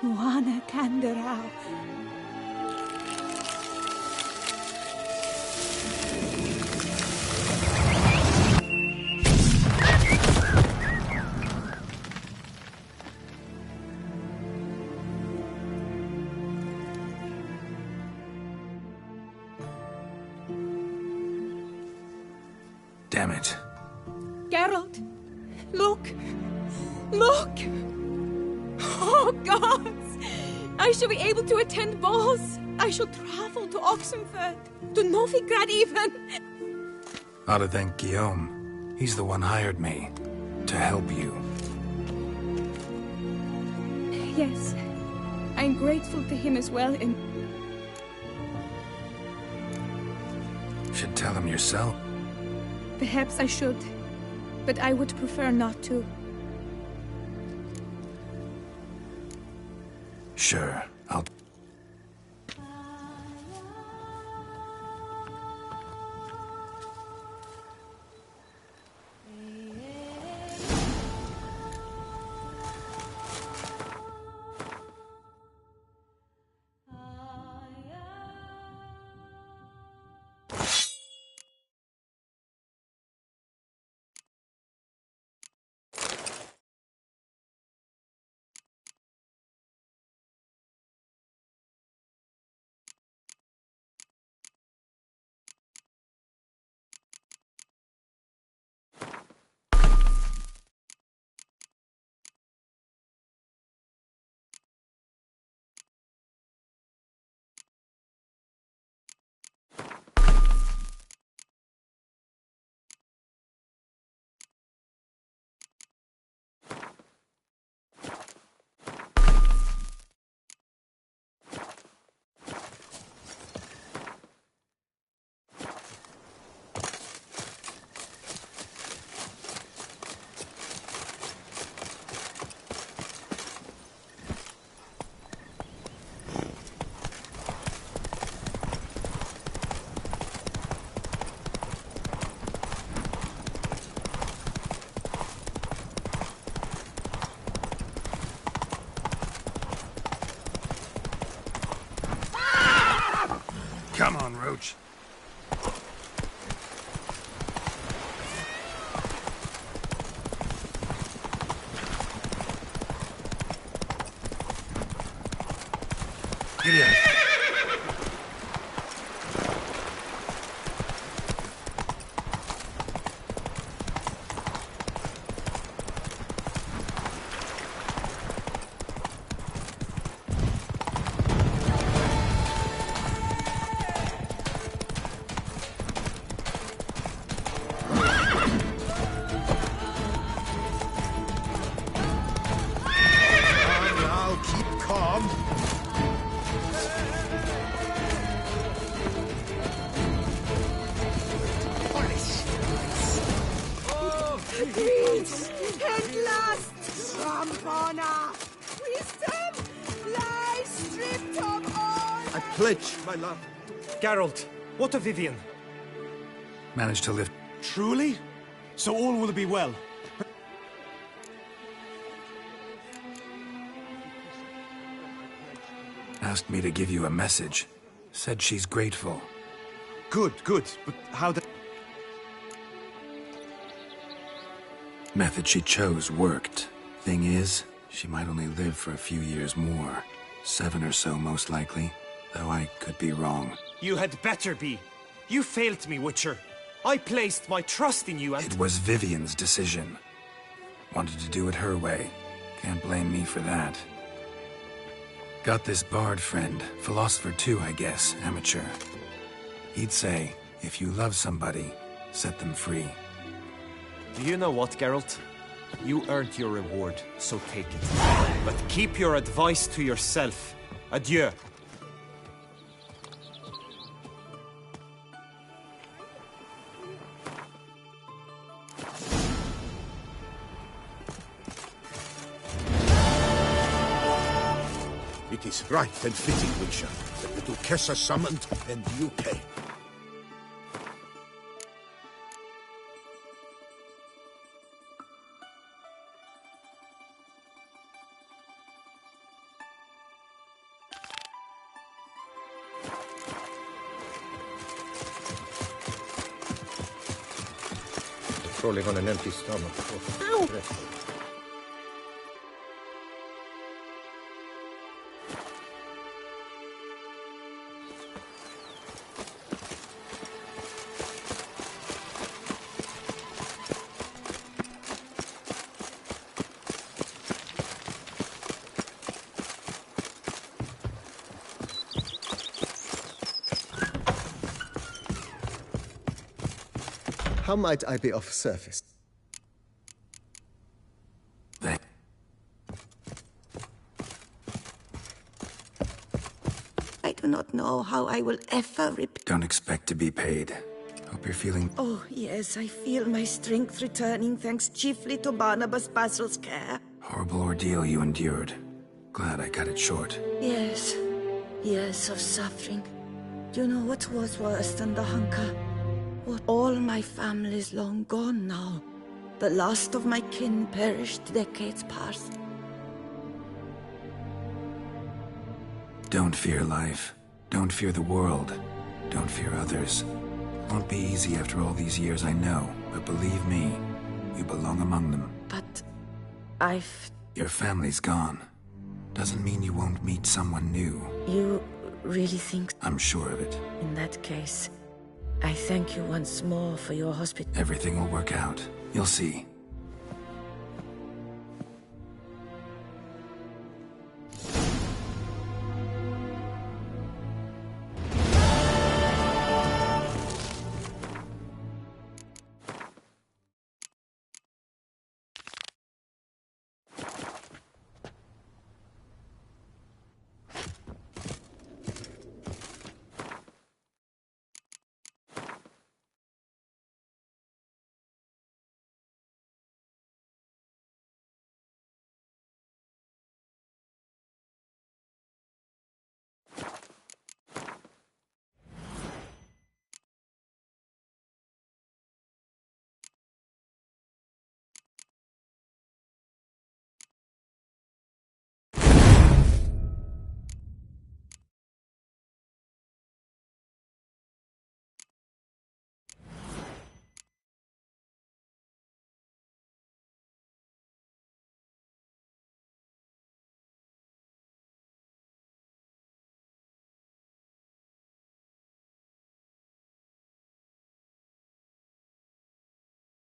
Speaker 12: Muana gandraw.
Speaker 1: Damn it.
Speaker 12: Geralt, look! Look! Oh, gods! I shall be able to attend balls. I shall travel to Oxenfurt, to Novigrad even.
Speaker 1: Ought to thank Guillaume. He's the one hired me to help you.
Speaker 12: Yes, I'm grateful to him as well, and...
Speaker 1: Should tell him yourself.
Speaker 12: Perhaps I should, but I would prefer not to.
Speaker 1: Sure, I'll... Come on, Roach. Giddy up.
Speaker 5: pledge, my love.
Speaker 8: Geralt, what of Vivian?
Speaker 20: Managed to lift.
Speaker 9: Truly? So all will be well.
Speaker 20: Asked me to give you a message. Said she's grateful.
Speaker 8: Good, good. But how the...
Speaker 20: Method she chose worked. Thing is, she might only live for a few years more. 7 or so, most likely. Though I could be wrong.
Speaker 8: You had better be. You failed me, Witcher. I placed my trust in you and...
Speaker 20: It was Vivian's decision. Wanted to do it her way. Can't blame me for that. Got this bard friend. Philosopher too, I guess. Amateur. He'd say, if you love somebody, set them free.
Speaker 8: Do you know what, Geralt? You earned your reward, so take it. But keep your advice to yourself. Adieu.
Speaker 5: It is right and fitting, Witcher, that the Duchessa summoned and you came.
Speaker 18: Crawling on an empty stomach.
Speaker 13: Ow!
Speaker 3: How might I be of service?
Speaker 2: I do not know how I will ever repay.
Speaker 20: Don't expect to be paid. Hope you're feeling...
Speaker 2: Oh, yes, I feel my strength returning thanks chiefly to Barnabas Basil's care.
Speaker 20: Horrible ordeal you endured. Glad I cut it short.
Speaker 2: Yes, years of suffering. Do you know what was worse than the hunger? What? All my family's long gone now. The last of my kin perished decades past.
Speaker 20: Don't fear life. Don't fear the world. Don't fear others. Won't be easy after all these years, I know. But believe me, you belong among them.
Speaker 2: But
Speaker 20: Your family's gone. Doesn't mean you won't meet someone new.
Speaker 2: You really think...
Speaker 20: I'm sure of it.
Speaker 2: In that case, I thank you once more for your hospitality.
Speaker 20: Everything will work out. You'll see.